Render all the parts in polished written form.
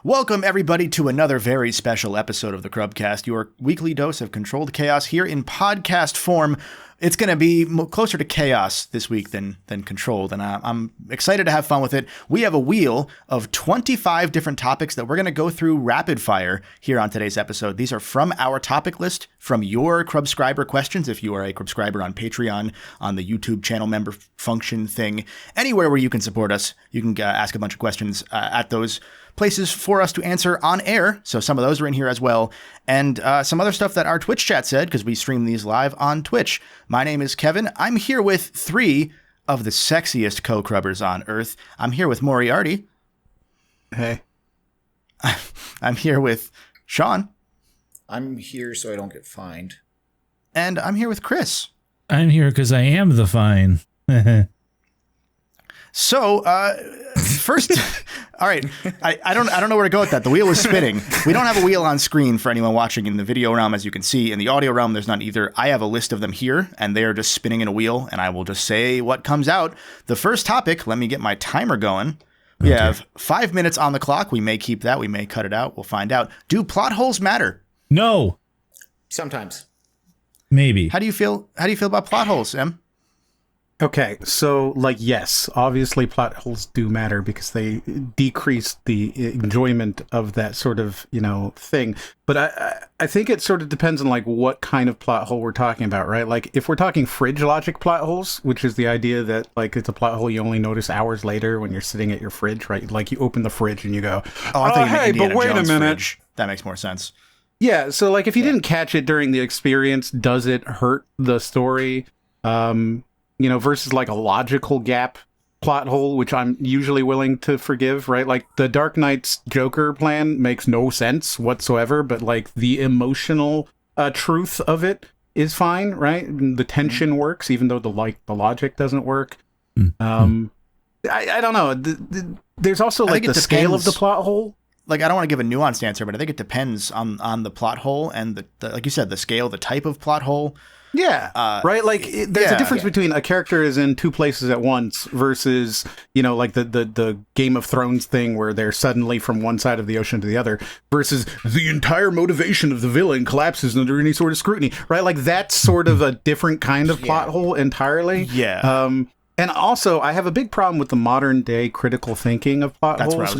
Welcome, everybody, to another very special episode of the CRUBCAST, your weekly dose of controlled chaos here in podcast form. It's going to be closer to chaos this week than controlled, and I'm excited to have fun with it. We have a wheel of 25 different topics that we're going to go through rapid fire here on today's episode. These are from our topic list, from your CRUBscriber questions, if you are a CRUBscriber on Patreon, on the YouTube channel member function thing, anywhere where you can support us, you can ask a bunch of questions at those places for us to answer on air. So some of those are in here as well. And some other stuff that our Twitch chat said, because we stream these live on Twitch. My name is Kevin. I'm here with three of the sexiest co-crubbers on Earth. I'm here with Moriarty. Hey. I'm here with Sean. I'm here so I don't get fined. And I'm here with Chris. I'm here because I am the fine. So, first, all right, I don't know where to go with that. The wheel is spinning. We don't have a wheel on screen for anyone watching in the video realm, as you can see. In the audio realm, there's none either. I have a list of them here, and they are just spinning in a wheel, and I will just say what comes out. The first topic, let me get my timer going. We have 5 minutes on the clock. We may keep that. We may cut it out. We'll find out. Do plot holes matter? No. Sometimes. Maybe. How do you feel about plot holes, Em? Okay, so, yes, obviously plot holes do matter because they decrease the enjoyment of that sort of, thing. But I think it sort of depends on, what kind of plot hole we're talking about, right? Like, if we're talking fridge logic plot holes, which is the idea that, it's a plot hole you only notice hours later when you're sitting at your fridge, right? Like, you open the fridge and you go, hey, but wait a minute. Fridge. That makes more sense. Yeah, so, if you didn't catch it during the experience, does it hurt the story? Versus a logical gap plot hole, which I'm usually willing to forgive, right? Like the Dark Knight's Joker plan makes no sense whatsoever, but the emotional truth of it is fine, right? The tension works, even though the logic doesn't work. I don't know. There's also the scale of the plot hole. I don't want to give a nuanced answer, but I think it depends on the plot hole and the like you said, the scale, the type of plot hole. Yeah, right? There's a difference between a character is in two places at once versus, the Game of Thrones thing where they're suddenly from one side of the ocean to the other versus the entire motivation of the villain collapses under any sort of scrutiny, right? That's sort of a different kind of plot hole entirely. Yeah. And also, I have a big problem with the modern day critical thinking of plot holes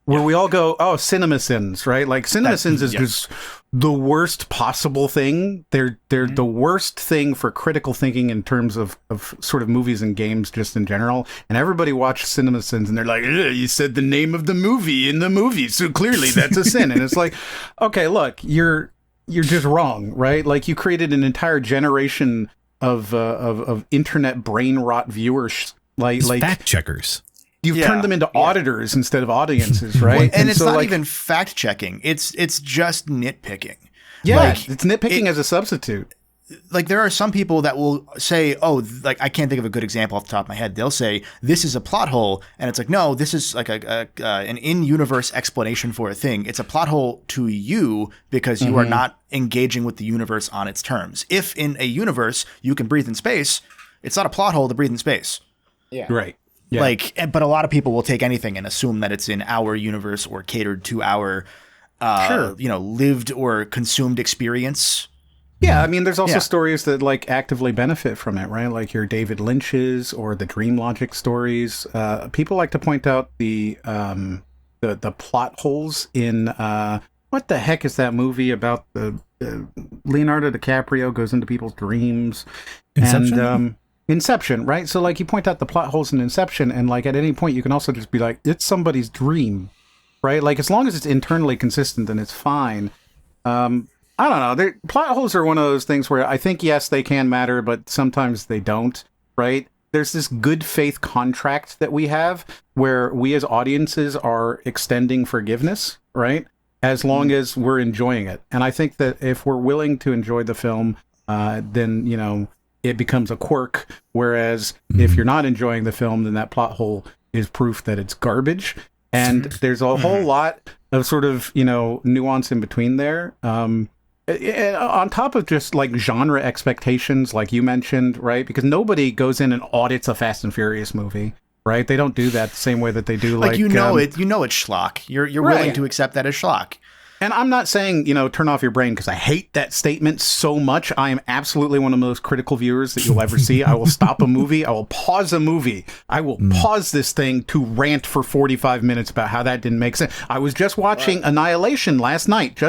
where we all go, cinema sins, right? Cinema sins is just the worst possible thing. They're the worst thing for critical thinking in terms of sort of movies and games just in general. And everybody watches cinema sins and they're like, you said the name of the movie in the movie, so clearly that's a sin. And it's like, okay, look, you're just wrong, right? You created an entire generation of internet brain rot viewers. Fact checkers. You've turned them into auditors instead of audiences, right? And it's not even fact checking. It's just nitpicking. Yeah, it's nitpicking as a substitute. There are some people that will say, I can't think of a good example off the top of my head. They'll say, this is a plot hole. And it's no, this is an in-universe explanation for a thing. It's a plot hole to you because you are not engaging with the universe on its terms. If in a universe you can breathe in space, it's not a plot hole to breathe in space. Yeah. Right. Yeah. But a lot of people will take anything and assume that it's in our universe or catered to our, lived or consumed experience. Yeah, I mean, there's also stories that actively benefit from it, right? Your David Lynch's or the Dream Logic stories. People like to point out the plot holes in what the heck is that movie about the Leonardo DiCaprio goes into people's dreams? Inception? And Inception, right? So you point out the plot holes in Inception, and at any point you can also just be it's somebody's dream, right? As long as it's internally consistent, then it's fine. I don't know. Plot holes are one of those things where I think, yes, they can matter, but sometimes they don't, right? There's this good faith contract that we have where we as audiences are extending forgiveness, right? As long as we're enjoying it. And I think that if we're willing to enjoy the film, then, it becomes a quirk, whereas if you're not enjoying the film, then that plot hole is proof that it's garbage. And there's a whole lot of sort of, nuance in between there. On top of just genre expectations, like you mentioned, right? Because nobody goes in and audits a Fast and Furious movie. right? They don't do that the same way that they do like it's schlock. You're willing Right. to accept that as schlock. And I'm not saying, turn off your brain, because I hate that statement so much. I am absolutely one of the most critical viewers that you'll ever see. I will stop a movie. I will pause a movie. I will pause this thing to rant for 45 minutes about how that didn't make sense. I was just watching Annihilation last night.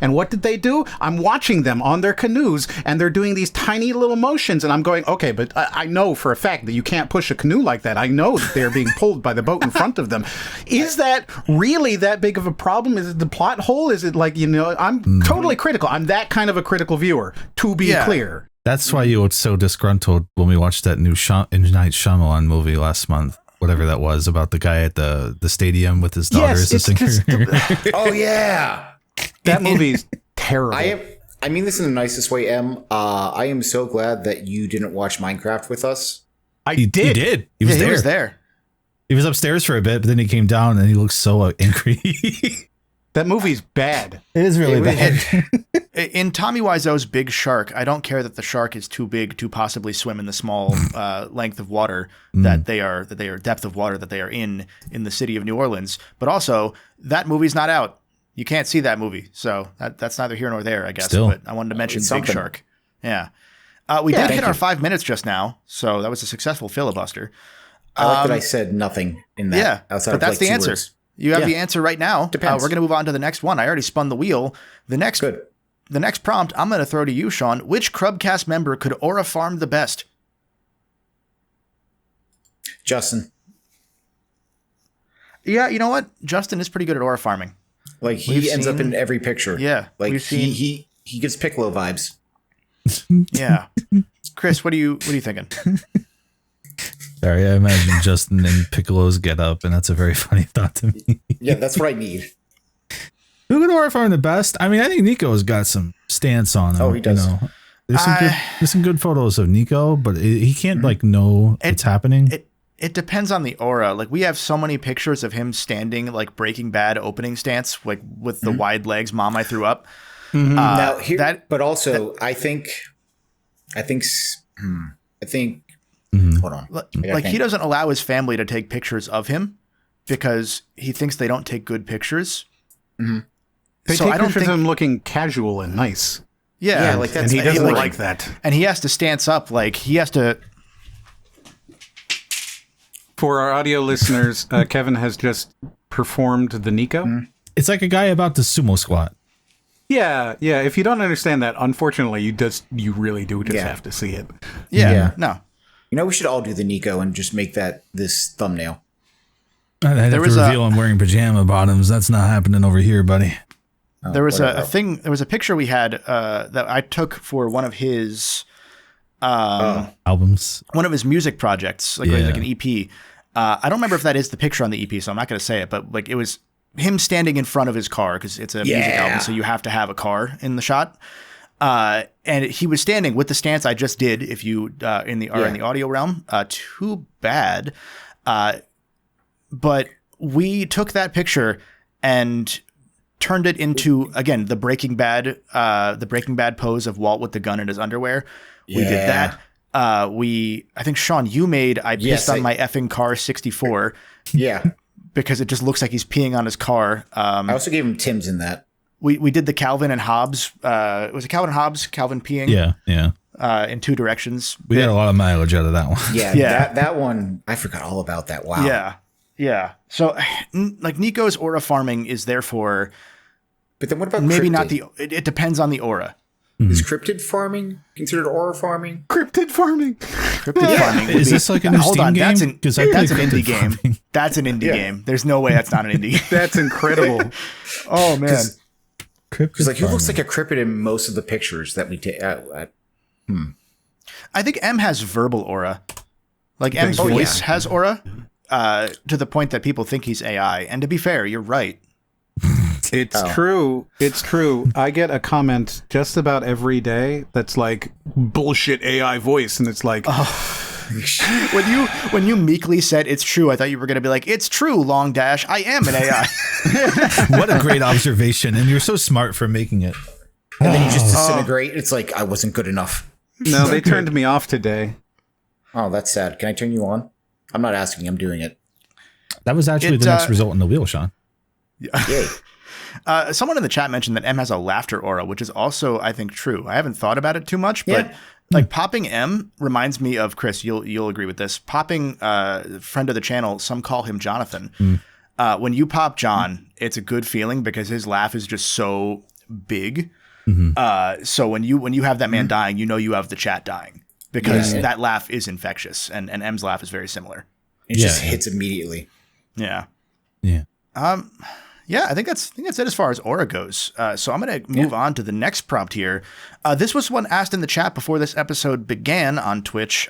And what did they do? I'm watching them on their canoes, and they're doing these tiny little motions. And I'm going, okay, but I know for a fact that you can't push a canoe like that. I know that they're being pulled by the boat in front of them. Is that really that big of a problem? Is it the plot hole? Is it like, I'm totally critical. I'm that kind of a critical viewer, to be clear. That's why you were so disgruntled when we watched that new M. Night Shyamalan movie last month, whatever that was, about the guy at the stadium with his daughter as a singer. Oh, yeah. That movie's terrible. I mean this in the nicest way, Em. I am so glad that you didn't watch Minecraft with us. He did. He was there. He was there. He was upstairs for a bit, but then he came down and he looked so angry. That movie's bad. It is really bad. In Tommy Wiseau's Big Shark, I don't care that the shark is too big to possibly swim in the small length of water that they are depth of water that they are in the city of New Orleans. But also, that movie's not out. You can't see that movie, so that's neither here nor there, I guess. Still. But I wanted to mention Big Shark. Yeah, we did hit our 5 minutes just now, so that was a successful filibuster. I like that I said nothing in that. Yeah, outside but of that's like the 2 answer. words. You have the answer right now. Depends. We're going to move on to the next one. I already spun the wheel. The next prompt I'm going to throw to you, Sean. Which CRUBCAST member could aura farm the best? Justin. Yeah, you know what? Justin is pretty good at aura farming. Like he ends up in every picture. Yeah, Like we've seen- he gives Piccolo vibes. Yeah. Chris, what are you thinking? Sorry, I imagine Justin in Piccolo's get up, and that's a very funny thought to me. Yeah, that's what I need. Who could aura farm the best? I mean, I think Nico's got some stance on him. Oh, he does. There's some good photos of Nico, but he can't know what's happening. It depends on the aura. Like, we have so many pictures of him standing like Breaking Bad opening stance, like with the wide legs. Mom, I threw up. Now here, but also I think. Hold on. Like, he doesn't allow his family to take pictures of him because he thinks they don't take good pictures. They So take I don't pictures think- of him looking casual and nice. Yeah, like And that's he doesn't like- like that. and he has to stance up. Like, he has to. For our audio listeners, Kevin has just performed the Nico. It's like a guy about to sumo squat. Yeah. If you don't understand that, unfortunately, you really do just have to see it. Yeah. No. You know, we should all do the Nico and just make that this thumbnail. I'd have to was reveal I'm wearing pajama bottoms. That's not happening over here, buddy. There was whatever. a thing. There was a picture we had that I took for one of his Albums. one of his music projects, like an EP. I don't remember if that is the picture on the EP, so I'm not going to say it. But like, it was him standing in front of his car because it's a music album, so you have to have a car in the shot. And he was standing with the stance I just did. If you are in the audio realm, too bad. But we took that picture and turned it into, again, the Breaking Bad pose of Walt with the gun in his underwear. We did that. I think, Sean, you made I pissed on my effing car 64. Yeah. Because it just looks like he's peeing on his car. I also gave him Tim's in that. We did the Calvin and Hobbes. Was it Calvin and Hobbes? Calvin peeing? Yeah. In two directions. We got a lot of mileage out of that one. Yeah. That one, I forgot all about that. Wow. Yeah. So, like, Nico's aura farming is therefore But then what about maybe cryptid? not the. It depends on the aura. Is cryptid farming considered aura farming? Cryptid farming. Cryptid farming. Would Is be, this like a new hold Steam on, game? that's an 'Cause I play indie cryptid game. farming. That's an indie game. There's no way that's not an indie game. That's incredible. Oh man. Because like, who looks like a cryptid in most of the pictures that we take? I think M has verbal aura. Like, M's voice has aura to the point that people think he's AI. And to be fair, you're right. It's true. It's true. I get a comment just about every day that's like, bullshit AI voice. And it's like, When you meekly said it's true, I thought you were going to be like, it's true, long dash. I am an AI. What a great observation. And you're so smart for making it. And then you just disintegrate. It's like, I wasn't good enough. no, they turned me off today. Oh, that's sad. Can I turn you on? I'm not asking. I'm doing it. That was actually the next result in the wheel, Sean. Yay. Someone in the chat mentioned that M has a laughter aura, which is also, I think, true. I haven't thought about it too much, but like popping M reminds me of Chris. You'll agree with this. Popping friend of the channel, some call him Jonathan. When you pop John, it's a good feeling because his laugh is just so big. So when you have that man dying, you know you have the chat dying because that laugh is infectious, and M's laugh is very similar. It just hits immediately. Yeah. Yeah. Yeah, I think that's it as far as aura goes. So I'm going to move on to the next prompt here. This was one asked in the chat before this episode began on Twitch,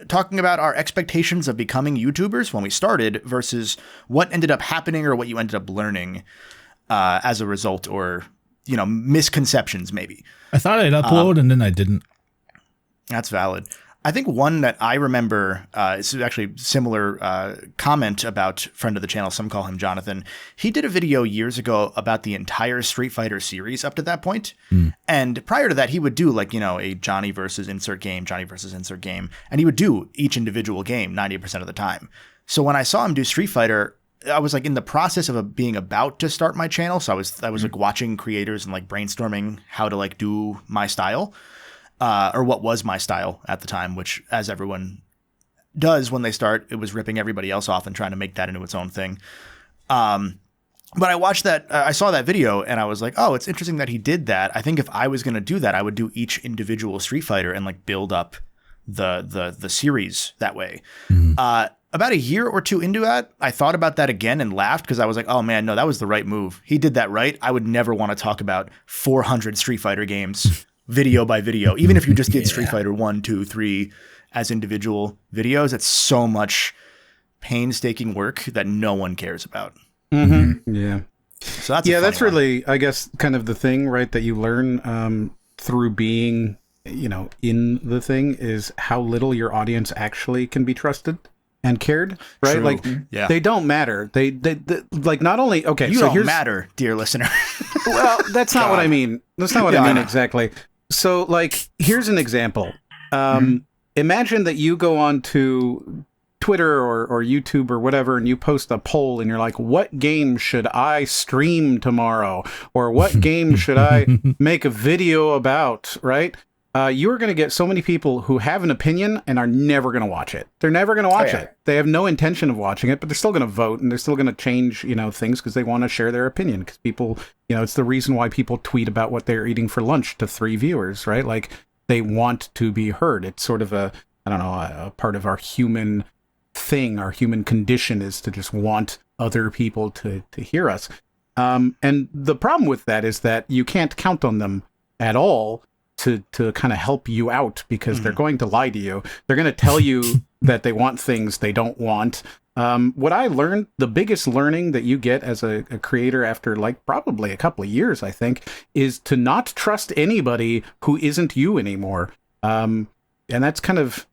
talking about our expectations of becoming YouTubers when we started versus what ended up happening or what you ended up learning as a result, or misconceptions maybe. I thought I'd upload and then I didn't. That's valid. I think one that I remember is actually similar comment about friend of the channel. Some call him Jonathan. He did a video years ago about the entire Street Fighter series up to that point. And prior to that, he would do like, a Johnny versus insert game, Johnny versus insert game. And he would do each individual game 90% of the time. So when I saw him do Street Fighter, I was like in the process of being about to start my channel. So I was like watching creators and like brainstorming how to like do my style. Or what was my style at the time, which, as everyone does when they start, it was ripping everybody else off and trying to make that into its own thing. But I watched that, I saw that video, and I was like, oh, it's interesting that he did that. I think if I was going to do that, I would do each individual Street Fighter and like build up the series that way. About a year or two into that, I thought about that again and laughed because I was like, oh man, no, that was the right move. He did that right. I would never want to talk about 400 Street Fighter games video by video, even if you just did Street Fighter 1, 2, 3 as individual videos. It's so much painstaking work that no one cares about. Yeah. So that's really, I guess, kind of the thing, right? That you learn through being, in the thing is how little your audience actually can be trusted and cared, right? True. Like they don't matter. They like not only you don't matter, dear listener. Well, that's not what I mean. That's not what I mean exactly. So, like, here's an example. Imagine that you go on to Twitter or YouTube or whatever, and you post a poll, and you're like, what game should I stream tomorrow? Or what game should I make a video about, right? You're going to get so many people who have an opinion and are never going to watch it. They're never going to watch it. They have no intention of watching it, but they're still going to vote, and they're still going to change, things because they want to share their opinion. Because people, it's the reason why people tweet about what they're eating for lunch to 3 viewers, right? Like they want to be heard. It's sort of a part of our human thing. Our human condition is to just want other people to hear us. And the problem with that is that you can't count on them at all to kind of help you out because they're going to lie to you. They're going to tell you that they want things they don't want. What I learned, the biggest learning that you get as a creator after like probably a couple of years, I think, is to not trust anybody who isn't you anymore. And that's kind of,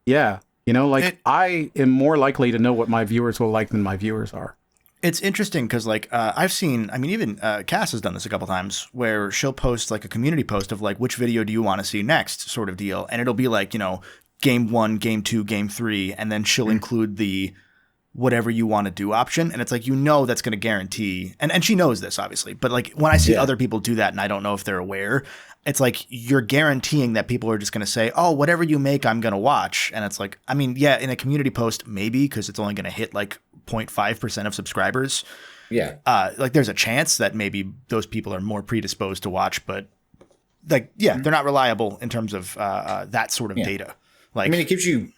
I am more likely to know what my viewers will like than my viewers are. It's interesting because, like, I've seen, even Cass has done this a couple times where she'll post, like, a community post of, like, which video do you want to see next sort of deal. And it'll be, like, game 1, game 2, game 3, and then she'll include the whatever you want to do option. And it's like, that's going to guarantee, and she knows this, obviously. But, like, when I see other people do that and I don't know if they're aware, it's like you're guaranteeing that people are just going to say, oh, whatever you make, I'm going to watch. And it's like, in a community post, maybe because it's only going to hit, like, 0.5% of subscribers. Yeah. Like there's a chance that maybe those people are more predisposed to watch, but like, they're not reliable in terms of that sort of data. Like, it gives you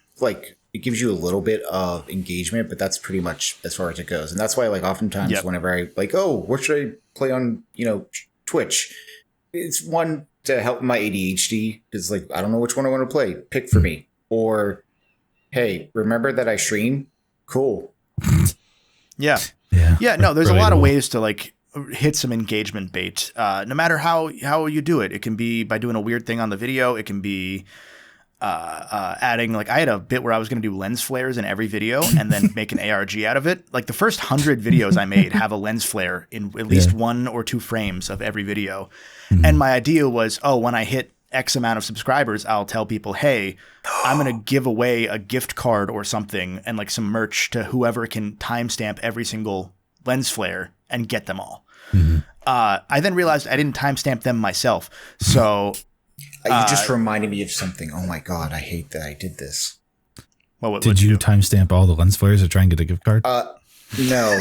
a little bit of engagement, but that's pretty much as far as it goes. And that's why, like, oftentimes whenever I like, oh, what should I play on, Twitch? It's one to help my ADHD because, like, I don't know which one I want to play. Pick for me. Or, hey, remember that I stream? Cool. Yeah. No, there's a lot of ways to like hit some engagement bait. No matter how you do it. It can be by doing a weird thing on the video. It can be adding, like, I had a bit where I was going to do lens flares in every video and then make an ARG out of it. Like the first 100 videos I made have a lens flare in at least 1 or 2 frames of every video. And my idea was, when I hit X amount of subscribers, I'll tell people, hey, I'm going to give away a gift card or something and like some merch to whoever can timestamp every single lens flare and get them all. Mm-hmm. I then realized I didn't timestamp them myself. So you just reminded me of something. Oh my God, I hate that I did this. Well, did you timestamp all the lens flares to try and get a gift card? No,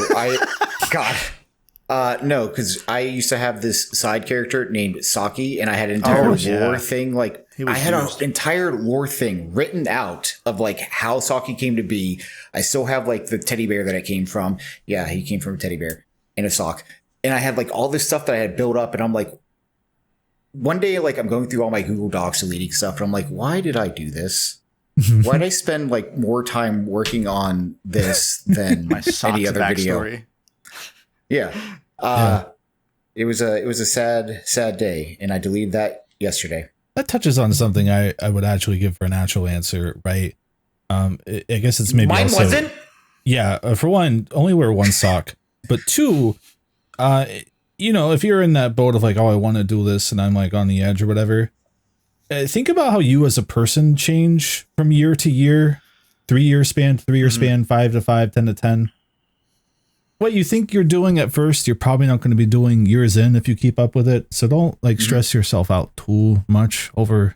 no, because I used to have this side character named Saki, and I had an entire lore thing. Like, I had an entire lore thing written out of like how Saki came to be. I still have like the teddy bear that I came from. Yeah, he came from a teddy bear and a sock. And I had like all this stuff that I had built up, and I'm like, one day, like I'm going through all my Google Docs deleting stuff, and I'm like, why did I do this? Why did I spend like more time working on this than my any other backstory. video? Yeah. It was a sad day, and I deleted that yesterday. That touches on something I would actually give for an actual answer, right? I guess it's maybe mine also, wasn't. Yeah, for one, only wear one sock, but two, if you're in that boat of like, oh, I want to do this, and I'm like on the edge or whatever. Think about how you as a person change from year to year, 3 year span, 3 year span, 5 to 5, 10 to 10. What you think you're doing at first, you're probably not going to be doing years in if you keep up with it. So don't like stress yourself out too much over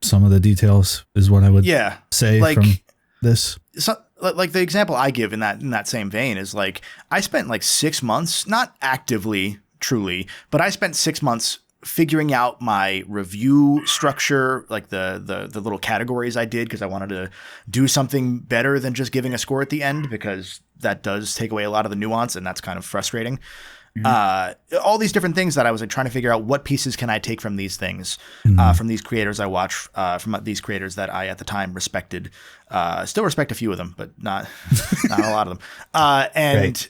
some of the details is what I would say like, from this. So, like the example I give in that same vein is like, I spent like 6 months, not actively, truly, but I spent 6 months figuring out my review structure, like the little categories I did, because I wanted to do something better than just giving a score at the end, because that does take away a lot of the nuance, and that's kind of frustrating. All these different things that I was like trying to figure out, what pieces can I take from these things, from these creators I watch, from these creators that I at the time respected. Still respect a few of them, but not a lot of them. And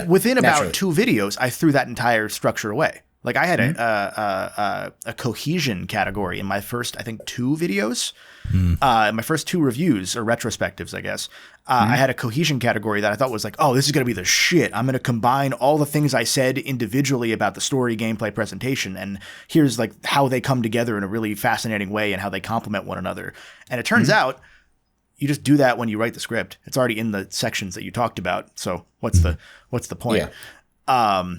within about 2 videos, I threw that entire structure away. Like I had a cohesion category in my first, I think, 2 videos, my first 2 reviews or retrospectives, I guess. I had a cohesion category that I thought was like, oh, this is going to be the shit. I'm going to combine all the things I said individually about the story, gameplay, presentation, and here's like how they come together in a really fascinating way and how they complement one another. And it turns out you just do that when you write the script. It's already in the sections that you talked about. So what's the point? Yeah.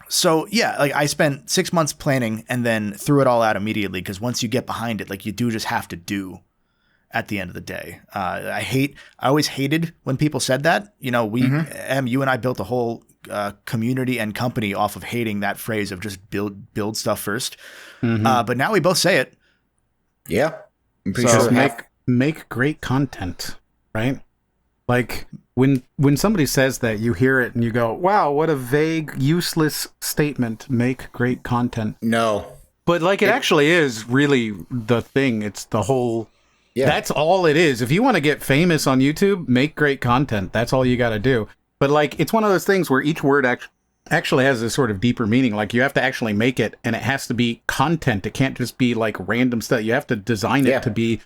So yeah, like I spent 6 months planning and then threw it all out immediately, because once you get behind it, like you do just have to do at the end of the day. I always hated when people said that. You know, you and I built a whole community and company off of hating that phrase of just build stuff first. But now we both say it. Yeah, I'm pretty sure. Make great content, right? Like when somebody says that, you hear it and you go, wow, what a vague, useless statement. Make great content. No. But like it actually is really the thing. It's the whole, that's all it is. If you want to get famous on YouTube, make great content. That's all you got to do. But like, it's one of those things where each word actually has this sort of deeper meaning. Like you have to actually make it, and it has to be content. It can't just be like random stuff. You have to design it to be,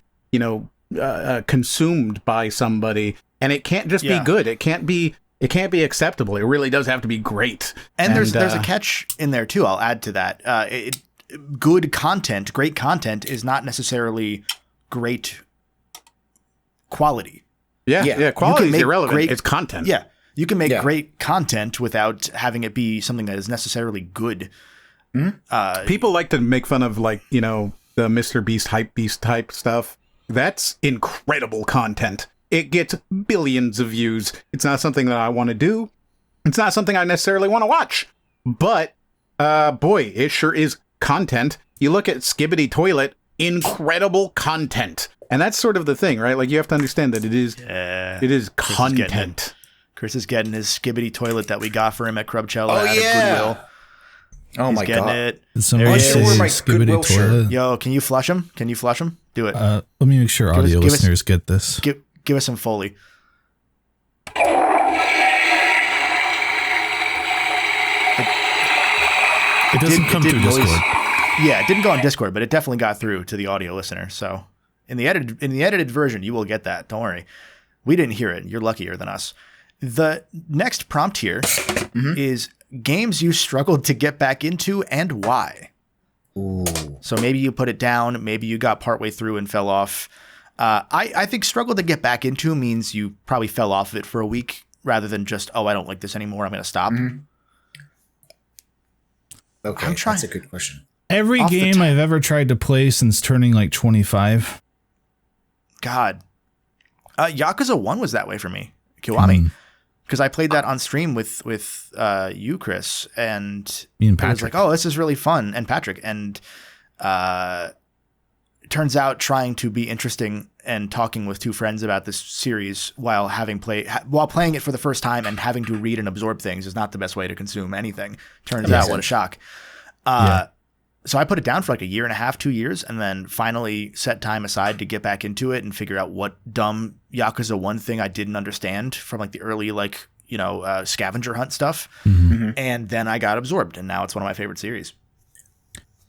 consumed by somebody. And it can't just be good. It can't be acceptable. It really does have to be great. And there's a catch in there too. I'll add to that. Good content, great content is not necessarily great quality. Yeah. Quality is irrelevant. It's content. Yeah. You can make great content without having it be something that is necessarily good. People like to make fun of the Mr. Beast hype beast type stuff. That's incredible content. It gets billions of views. It's not something that I want to do. It's not something I necessarily want to watch. But, boy, it sure is content. You look at Skibbity Toilet, incredible content. And that's sort of the thing, right? Like, you have to understand that it is content. Chris is getting his Skibbity Toilet that we got for him at Crubcella out of Goodwill. Oh, He's my getting God. it. Somebody say Skibbity Toilet. Yo, can you flush him? Do it. Let me make sure audio listeners get this. Give us some Foley. It doesn't come through Discord. Yeah, it didn't go on Discord, but it definitely got through to the audio listener. So in the edited version, you will get that. Don't worry. We didn't hear it. You're luckier than us. The next prompt here is games you struggled to get back into and why. Ooh. So maybe you put it down, maybe you got partway through and fell off. I think struggle to get back into means you probably fell off of it for a week rather than just, oh, I don't like this anymore, I'm going to stop. Mm-hmm. Okay, I'm trying. that's a good question. Every game I've ever tried to play since turning like 25. God. Yakuza 1 was that way for me. Kiwami. Because I played that on stream with you, Chris, and Me and I was Patrick. like, oh, this is really fun. And Patrick. And turns out trying to be interesting and talking with two friends about this series while playing it for the first time and having to read and absorb things is not the best way to consume anything. Turns out, what a shock. So I put it down for like a year and a half, 2 years, and then finally set time aside to get back into it and figure out what dumb Yakuza 1 thing I didn't understand from like the early scavenger hunt stuff. And then I got absorbed, and now it's one of my favorite series.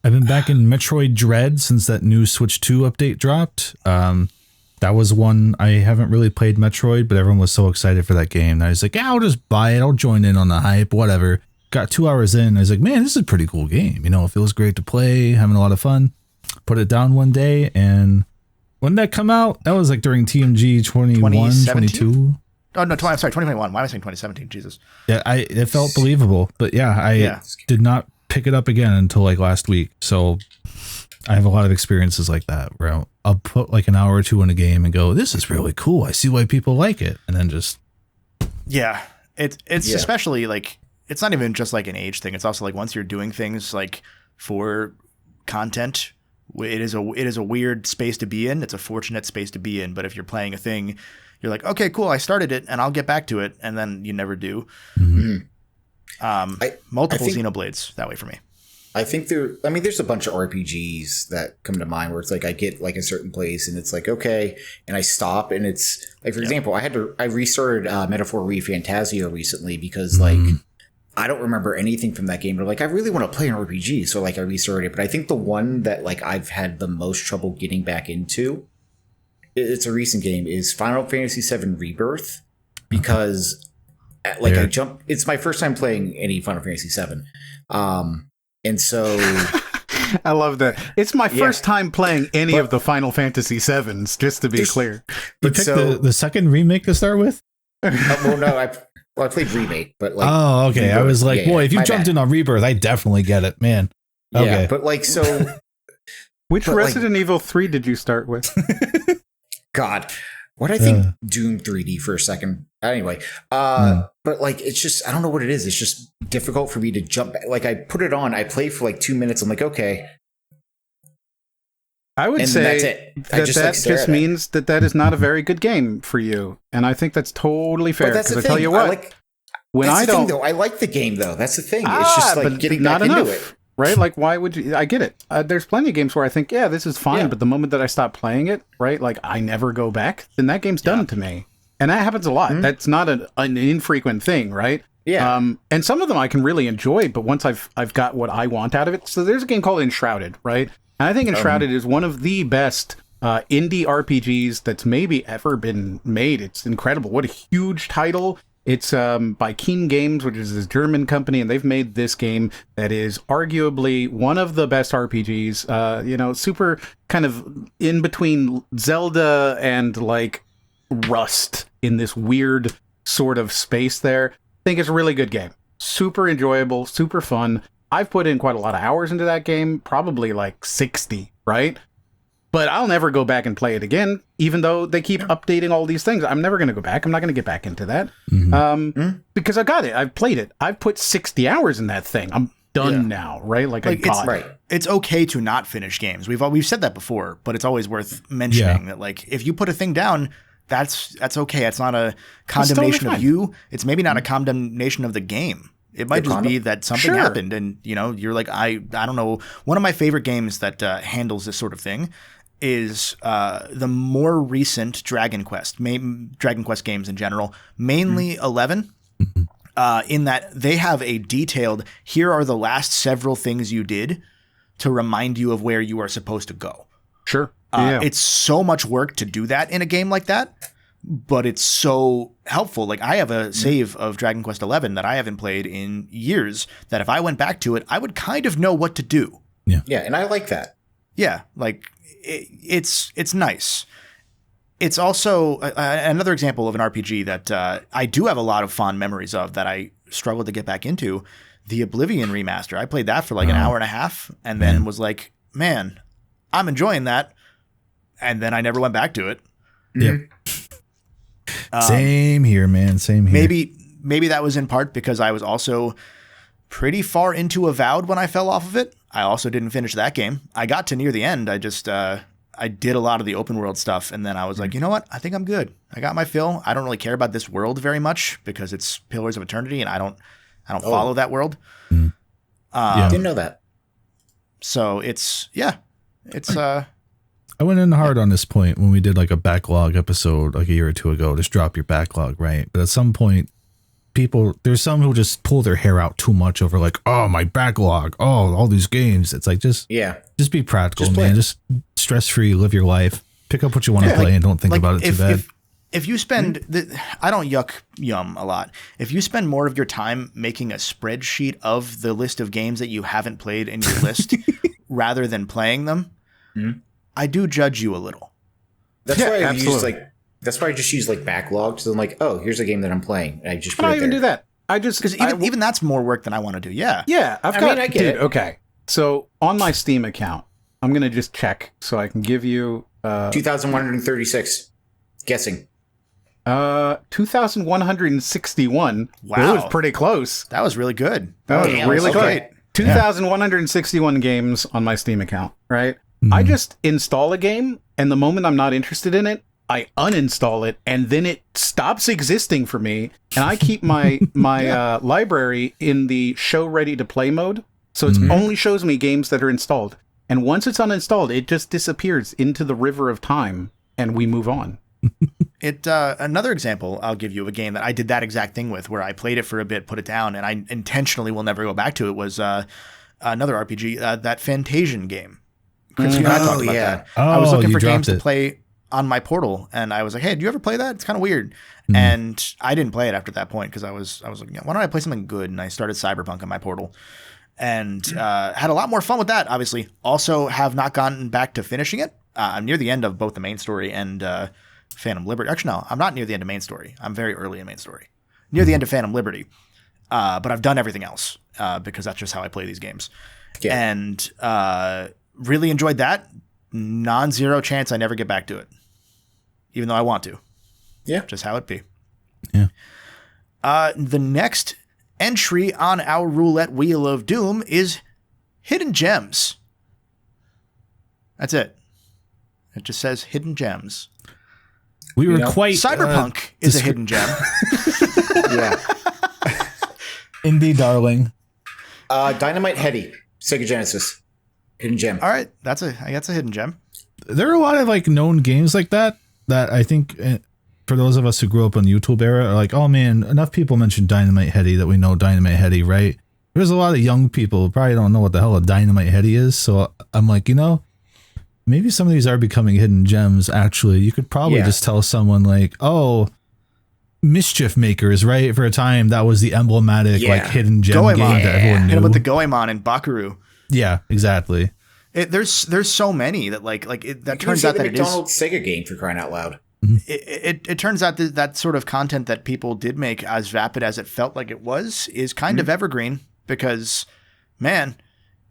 I've been back in Metroid Dread since that new Switch 2 update dropped. That was one I haven't really played Metroid, but everyone was so excited for that game. I was like, yeah, I'll just buy it. I'll join in on the hype, whatever. Got 2 hours in. I was like, man, this is a pretty cool game. You know, it feels great to play, having a lot of fun. Put it down one day, and when that come out, that was like during TMG 21, 22. Oh, no, I'm sorry, 2021. Why am I saying 2017? Jesus. Yeah, it felt believable, but I did not pick it up again until like last week. So I have a lot of experiences like that where I'll put like an hour or two in a game and go, this is really cool. I see why people like it. And then just. Yeah, it's especially like, it's not even just like an age thing. It's also like once you're doing things like for content, it is a weird space to be in. It's a fortunate space to be in. But if you're playing a thing, you're like, okay, cool, I started it and I'll get back to it. And then you never do. Multiple Xenoblades that way for me. I think there's a bunch of RPGs that come to mind where it's like I get like a certain place and it's like, okay, and I stop and it's like, for example, I restarted Metaphor Re Fantasio recently because like I don't remember anything from that game, but like I really want to play an RPG, so like I restarted it. But I think the one that like I've had the most trouble getting back into, it's a recent game, is Final Fantasy VII Rebirth, because like it's my first time playing any Final Fantasy VII. And so I love that. It's my first time playing any of the Final Fantasy VIIs, just to be clear. You picked the second remake to start with? Well, no, I played Remake, but like... Oh, okay. Rebirth. I was like, boy, if you jumped in on Rebirth, I definitely get it, man. Okay. Yeah, but like, so... Which Resident Evil 3 did you start with? God, what I think Doom 3D for a second. Anyway, but like, it's just, I don't know what it is. It's just difficult for me to jump back. Like, I put it on, I play for like 2 minutes. I'm like, okay. I would say that just means that is not a very good game for you. And I think that's totally fair. Because I tell you what, I like the game though. That's the thing. It's just like getting back into it. Right? Like, why would you? I get it. There's plenty of games where I think, yeah, this is fine. But the moment that I stop playing it, right, like I never go back, then that game's done to me. And that happens a lot. That's not an infrequent thing, right? Yeah. And some of them I can really enjoy, but once I've got what I want out of it. So there's a game called Enshrouded, right? And I think Enshrouded is one of the best indie RPGs that's maybe ever been made. It's incredible. What a huge title. It's by Keen Games, which is this German company, and they've made this game that is arguably one of the best RPGs. Super kind of in between Zelda and like Rust in this weird sort of space there. I think it's a really good game. Super enjoyable, super fun. I've put in quite a lot of hours into that game, probably like 60, right? But I'll never go back and play it again, even though they keep updating all these things. I'm never going to go back. I'm not going to get back into that because I got it. I've played it. I've put 60 hours in that thing. I'm done now, right? Like I got it. It's okay to not finish games. We've said that before, but it's always worth mentioning that like if you put a thing down, that's okay. It's not a condemnation of you. It's maybe not a condemnation of the game. It might just be that something happened and, you're like, I don't know. One of my favorite games that handles this sort of thing is the more recent Dragon Quest games in general, mainly 11, in that they have a detailed, here are the last several things you did to remind you of where you are supposed to go. Sure. It's so much work to do that in a game like that. But it's so helpful. Like I have a save of Dragon Quest XI that I haven't played in years that if I went back to it, I would kind of know what to do. Yeah, and I like that. Yeah, like it's nice. It's also another example of an RPG that I do have a lot of fond memories of that I struggled to get back into. The Oblivion remaster. I played that for like an hour and a half and then was like, man, I'm enjoying that. And then I never went back to it. Yep. Same here, man. Same here. Maybe that was in part because I was also pretty far into Avowed when I fell off of it. I also didn't finish that game. I got to near the end. I just I did a lot of the open world stuff, and then I was like, you know what? I think I'm good. I got my fill. I don't really care about this world very much because it's Pillars of Eternity, and I don't follow that world. Didn't know that. So it's. I went in hard on this point when we did like a backlog episode like a year or two ago. Just drop your backlog, right? But at some point, there's some who just pull their hair out too much over like, oh, my backlog, oh, all these games. It's like just be practical, man. Just stress free, live your life, pick up what you want to play, and don't think about it too bad. If you spend, I don't yum a lot. If you spend more of your time making a spreadsheet of the list of games that you haven't played in your list rather than playing them, I do judge you a little. That's why I just use like backlog. So I'm like, oh, here's a game that I'm playing. And I just put I don't even do that. I just because even that's more work than I want to do. Yeah. Yeah. I get it. Okay. So on my Steam account, I'm gonna just check so I can give you 2,136. Guessing. 2,161. Wow. That was pretty close. That was really good. That was really okay. good. 2,161 games on my Steam account, right? I just install a game, and the moment I'm not interested in it, I uninstall it, and then it stops existing for me, and I keep my library in the show ready to play mode, so it only shows me games that are installed. And once it's uninstalled, it just disappears into the river of time, and we move on. Another example I'll give you of a game that I did that exact thing with, where I played it for a bit, put it down, and I intentionally will never go back to it, was another RPG, that Fantasian game. Chris, you and I talked about that. I was looking for games to play on my Portal, and I was like, hey, do you ever play that? It's kind of weird. And I didn't play it after that point because I was like, why don't I play something good? And I started Cyberpunk on my Portal and had a lot more fun with that, obviously. Also have not gotten back to finishing it. I'm near the end of both the main story and Phantom Liberty. Actually, no, I'm not near the end of main story. I'm very early in main story. Near the end of Phantom Liberty. But I've done everything else because that's just how I play these games. Yeah. And really enjoyed that. Non-zero chance I never get back to it. Even though I want to. Yeah. Just how it be. Yeah. The next entry on our roulette wheel of doom is Hidden Gems. That's it. It just says Hidden Gems. We were quite... Cyberpunk is a hidden gem. Yeah. Indie darling. Dynamite Heady. Sega Genesis. Hidden gem. All right. That's a hidden gem. There are a lot of like known games like that I think for those of us who grew up in the YouTube era are like, oh man, enough people mention Dynamite Heady that we know Dynamite Heady, right? There's a lot of young people who probably don't know what the hell a Dynamite Heady is. So I'm like, maybe some of these are becoming hidden gems. Actually, you could probably just tell someone like, oh, Mischief Makers, right? For a time, that was the emblematic like hidden gem Goemon. Game that everyone knew. Hit him with the Goemon and Bakaru. Yeah, exactly. There's so many that that turns out that it is McDonald's Sega game, for crying out loud. It turns out that sort of content that people did make, as vapid as it felt like it was, is kind of evergreen because, man,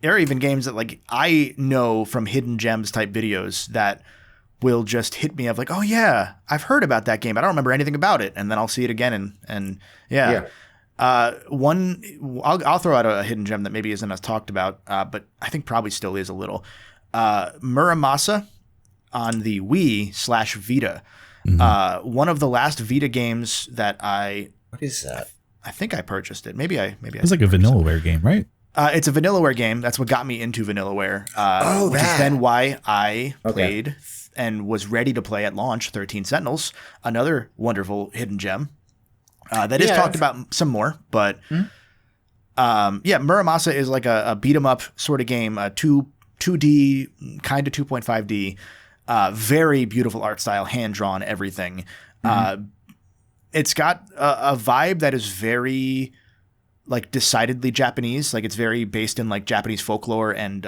there are even games that like I know from hidden gems type videos that will just hit me of like, oh yeah, I've heard about that game. I don't remember anything about it, and then I'll see it again and yeah. I'll throw out a hidden gem that maybe isn't as talked about, but I think probably still is a little. Muramasa on the Wii/Vita. One of the last Vita games that What is that? I think I purchased it. Maybe it's like a Vanillaware game, right? It's a Vanillaware game. That's what got me into Vanillaware. Which is then why I played and was ready to play at launch 13 Sentinels, another wonderful hidden gem. That is talked about some more, but Muramasa is like a beat 'em up sort of game, 2D, kind of 2.5D, very beautiful art style, hand drawn, everything. It's got a vibe that is very like decidedly Japanese. Like it's very based in like Japanese folklore and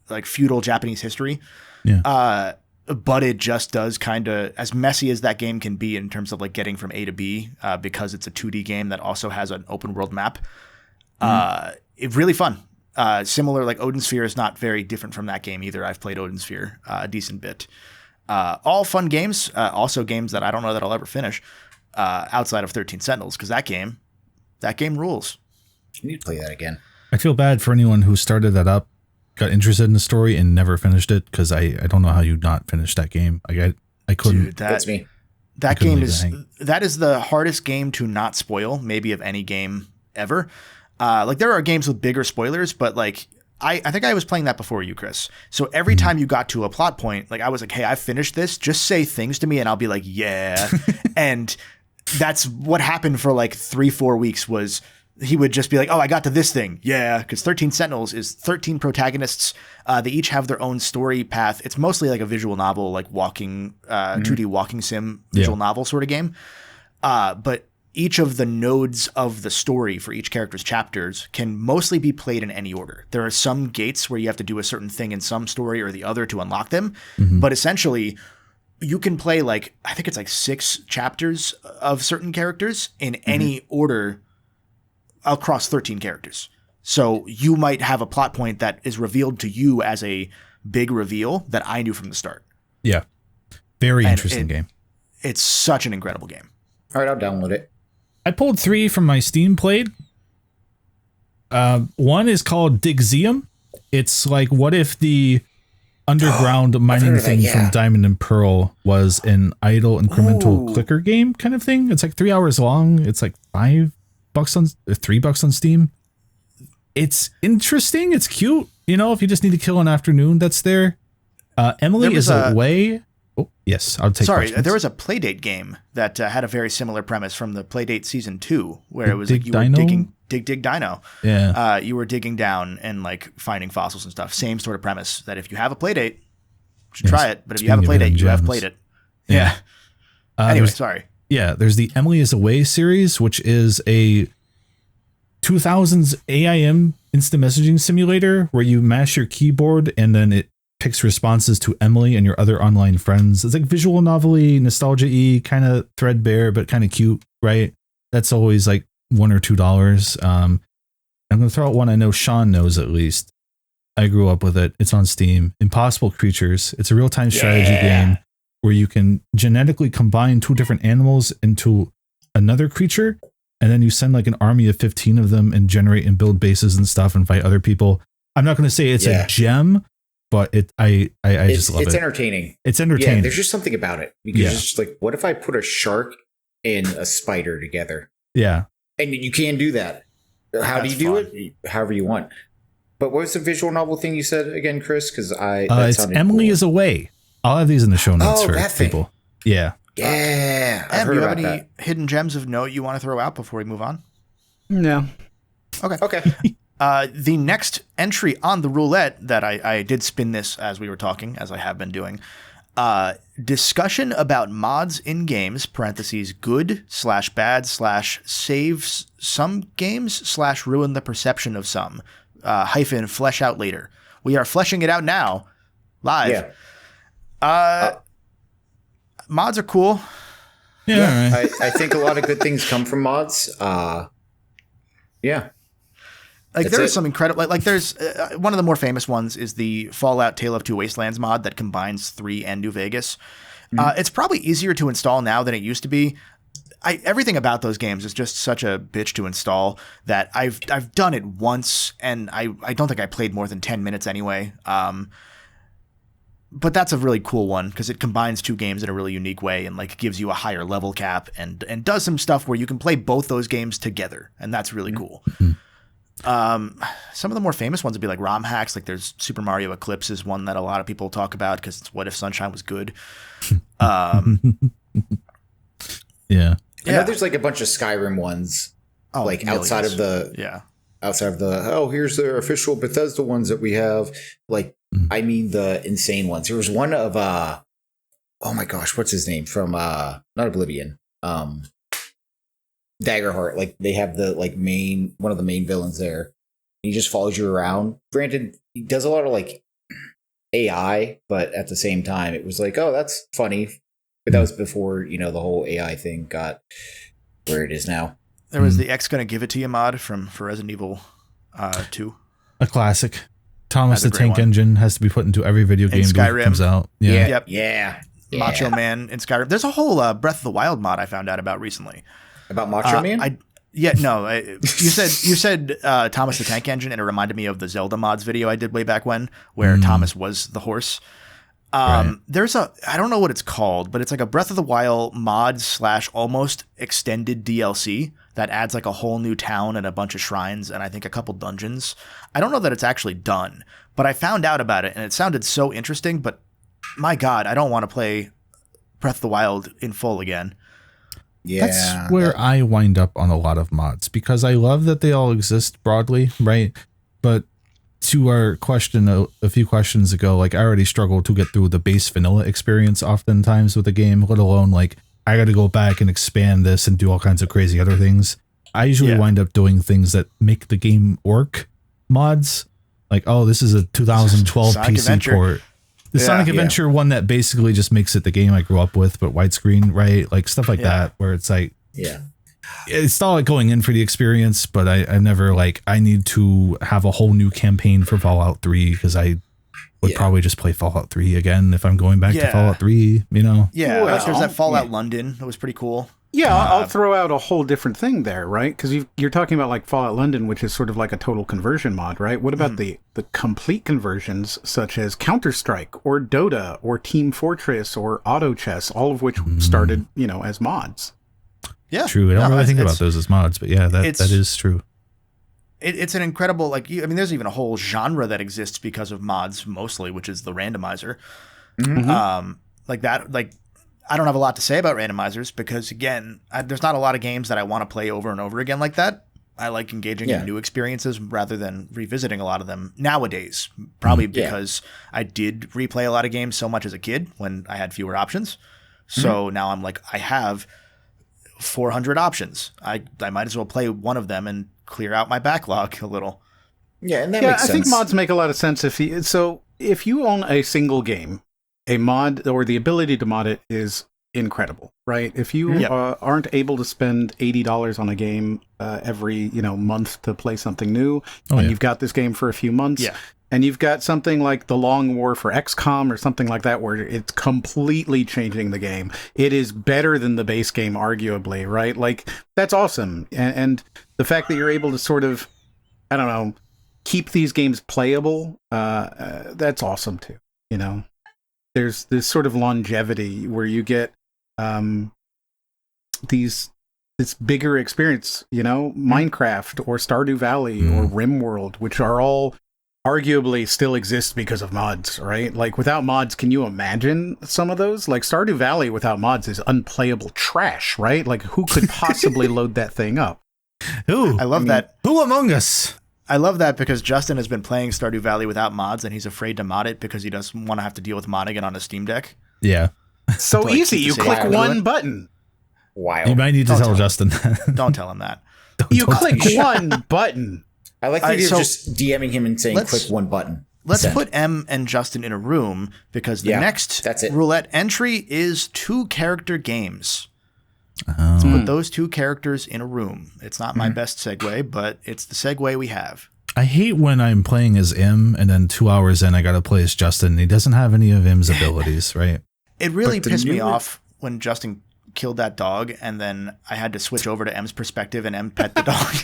like feudal Japanese history. Yeah. But it just does kind of, as messy as that game can be in terms of like getting from A to B, because it's a 2D game that also has an open world map. It's really fun. Similar, like Odin Sphere is not very different from that game either. I've played Odin Sphere a decent bit. All fun games, also games that I don't know that I'll ever finish outside of 13 Sentinels, because that game rules. You need to play that again. I feel bad for anyone who started that up, got interested in the story, and never finished it, because I don't know how you not finished that game. I couldn't. Dude, That's me. That game is the hardest game to not spoil, maybe of any game ever. Like there are games with bigger spoilers, but like I think I was playing that before you, Chris. So every time you got to a plot point, like I was like, hey, I finished this. Just say things to me and I'll be like, yeah. And that's what happened for like 3-4 weeks was he would just be like, oh, I got to this thing. Yeah. Because 13 Sentinels is 13 protagonists. They each have their own story path. It's mostly like a visual novel, like 2D walking sim visual novel sort of game. But each of the nodes of the story for each character's chapters can mostly be played in any order. There are some gates where you have to do a certain thing in some story or the other to unlock them. But essentially, you can play like, I think it's like 6 chapters of certain characters in any order across 13 characters. So you might have a plot point that is revealed to you as a big reveal that I knew from the start. Yeah. Very interesting game. It's such an incredible game. All right, I'll download it. I pulled 3 from my Steam played. One is called Digseum. It's like, what if the underground mining thing from Diamond and Pearl was an idle incremental clicker game kind of thing? It's like 3 hours long. It's like $5 on $3 on Steam. It's interesting. It's cute. You know, if you just need to kill an afternoon, that's there. Emily is away. Oh, yes, I'll take questions. There was a Playdate game that had a very similar premise from the Playdate Season 2, where it was Dig like you were Dino? Dig Dino. Yeah. You were digging down and like finding fossils and stuff. Same sort of premise that if you have a Playdate, you should try it. But if you have a Playdate, you have played it. Yeah. Anyway, sorry. Yeah, there's the Emily is Away series, which is a 2000s AIM instant messaging simulator where you mash your keyboard and then it picks responses to Emily and your other online friends. It's like visual novel-y, nostalgia-y, kind of threadbare, but kind of cute, right? That's always like $1 or $2. I'm going to throw out one I know Sean knows at least. I grew up with it. It's on Steam. Impossible Creatures. It's a real-time strategy game where you can genetically combine 2 different animals into another creature, and then you send like an army of 15 of them and generate and build bases and stuff and fight other people. I'm not going to say it's a gem, but I just love it. It's entertaining. It's entertaining. Yeah, there's just something about it. Because it's just like, what if I put a shark and a spider together? Yeah. And you can do that. How do you do it? However you want. But what was the visual novel thing you said again, Chris? Because it's Emily is Away. I'll have these in the show notes for people. Yeah. Yeah. I've heard do you about have any that. hidden gems of note you want to throw out before we move on? No. Okay. The next entry on the roulette that I did spin this as we were talking, as I have been doing. Discussion about mods in games, parentheses, good/bad/ saves some games / ruin the perception of some, hyphen flesh out later. We are fleshing it out now, live. Yeah. Mods are cool. Yeah. I think a lot of good things come from mods. Yeah. Like That's there's it. some incredible, like there's one of the more famous ones is the Fallout Tale of Two Wastelands mod that combines 3 and New Vegas. It's probably easier to install now than it used to be. Everything about those games is just such a bitch to install that I've done it once and I don't think I played more than 10 minutes anyway. But that's a really cool one because it combines 2 games in a really unique way and like gives you a higher level cap and does some stuff where you can play both those games together, and that's really cool. Some of the more famous ones would be like ROM hacks. Like there's Super Mario Eclipse is one that a lot of people talk about because it's what if Sunshine was good. Yeah. I know there's like a bunch of Skyrim ones, like millions. outside of the here's the official Bethesda ones that we have. Like, I mean the insane ones. There was one of oh my gosh, what's his name from not Oblivion, Daggerheart, like they have the like one of the main villains there. He just follows you around. Granted, he does a lot of like AI, but at the same time, it was like, oh, that's funny. But that was before, the whole AI thing got where it is now. There was the X Gonna Give It To You mod for Resident Evil 2. A classic. Thomas That's the a great Tank one. Engine has to be put into every video game that comes out. Yeah. Yep. Yeah. Macho Man in Skyrim. There's a whole Breath of the Wild mod I found out about recently. About Macho Man? You said Thomas the Tank Engine, and it reminded me of the Zelda mods video I did way back when, where Thomas was the horse. Right. There's I don't know what it's called, but it's like a Breath of the Wild mod / almost extended DLC that adds like a whole new town and a bunch of shrines and I think a couple dungeons. I don't know that it's actually done, but I found out about it and it sounded so interesting, but my God, I don't want to play Breath of the Wild in full again. Yeah. That's where I wind up on a lot of mods because I love that they all exist broadly, right? But to our question a few questions ago, like I already struggle to get through the base vanilla experience oftentimes with a game, let alone like I got to go back and expand this and do all kinds of crazy other things. I usually wind up doing things that make the game work. Mods, like, oh, this is a 2012 Sonic PC Adventure. port. The Sonic Adventure one that basically just makes it the game I grew up with, but widescreen, right? Like stuff like that, where it's like, it's not like going in for the experience, but I never like, I need to have a whole new campaign for Fallout 3 because I would probably just play Fallout 3 again if I'm going back to Fallout 3, Yeah, Well, like there's that Fallout London. That was pretty cool. Yeah, I'll throw out a whole different thing there, right? Because you're talking about like Fallout London, which is sort of like a total conversion mod, right? What about the complete conversions such as Counter-Strike or Dota or Team Fortress or Auto Chess, all of which started, as mods? Yeah, true. I don't really think about those as mods, but yeah, that is true. It's an incredible, like, there's even a whole genre that exists because of mods mostly, which is the randomizer. Like that, like, I don't have a lot to say about randomizers because, again, there's not a lot of games that I want to play over and over again like that. I like engaging in new experiences rather than revisiting a lot of them nowadays, probably because I did replay a lot of games so much as a kid when I had fewer options. So now I'm like, I have 400 options. I might as well play one of them and clear out my backlog a little. Yeah, and that makes sense. I think mods make a lot of sense if you own a single game, a mod or the ability to mod it is incredible, right? If you aren't able to spend $80 on a game every month to play something new, you've got this game for a few months, and you've got something like the Long War for XCOM or something like that, where it's completely changing the game. It is better than the base game, arguably, right? Like that's awesome, and the fact that you're able to sort of, I don't know, keep these games playable, that's awesome too. There's this sort of longevity where you get this bigger experience, Minecraft or Stardew Valley or RimWorld, which are all arguably still exist because of mods, right? Like without mods, can you imagine some of those? Like Stardew Valley without mods is unplayable trash, right? Like who could possibly load that thing up? I love that. Who among us? I love that because Justin has been playing Stardew Valley without mods and he's afraid to mod it because he doesn't want to have to deal with modding it on a Steam Deck. Yeah. So Like, easy. You click one button. Wow. You might need to tell Justin. Don't tell him that. You click one button. I like the idea of just DMing him and saying, click one button. Let's put M and Justin in a room because the next roulette entry is 2-character games. Let's put those 2 characters in a room. It's not my best segue, but it's the segue we have. I hate when I'm playing as M and then 2 hours in I got to play as Justin. He doesn't have any of M's abilities, right? It really pissed me off when Justin killed that dog and then I had to switch over to M's perspective and M pet the dog.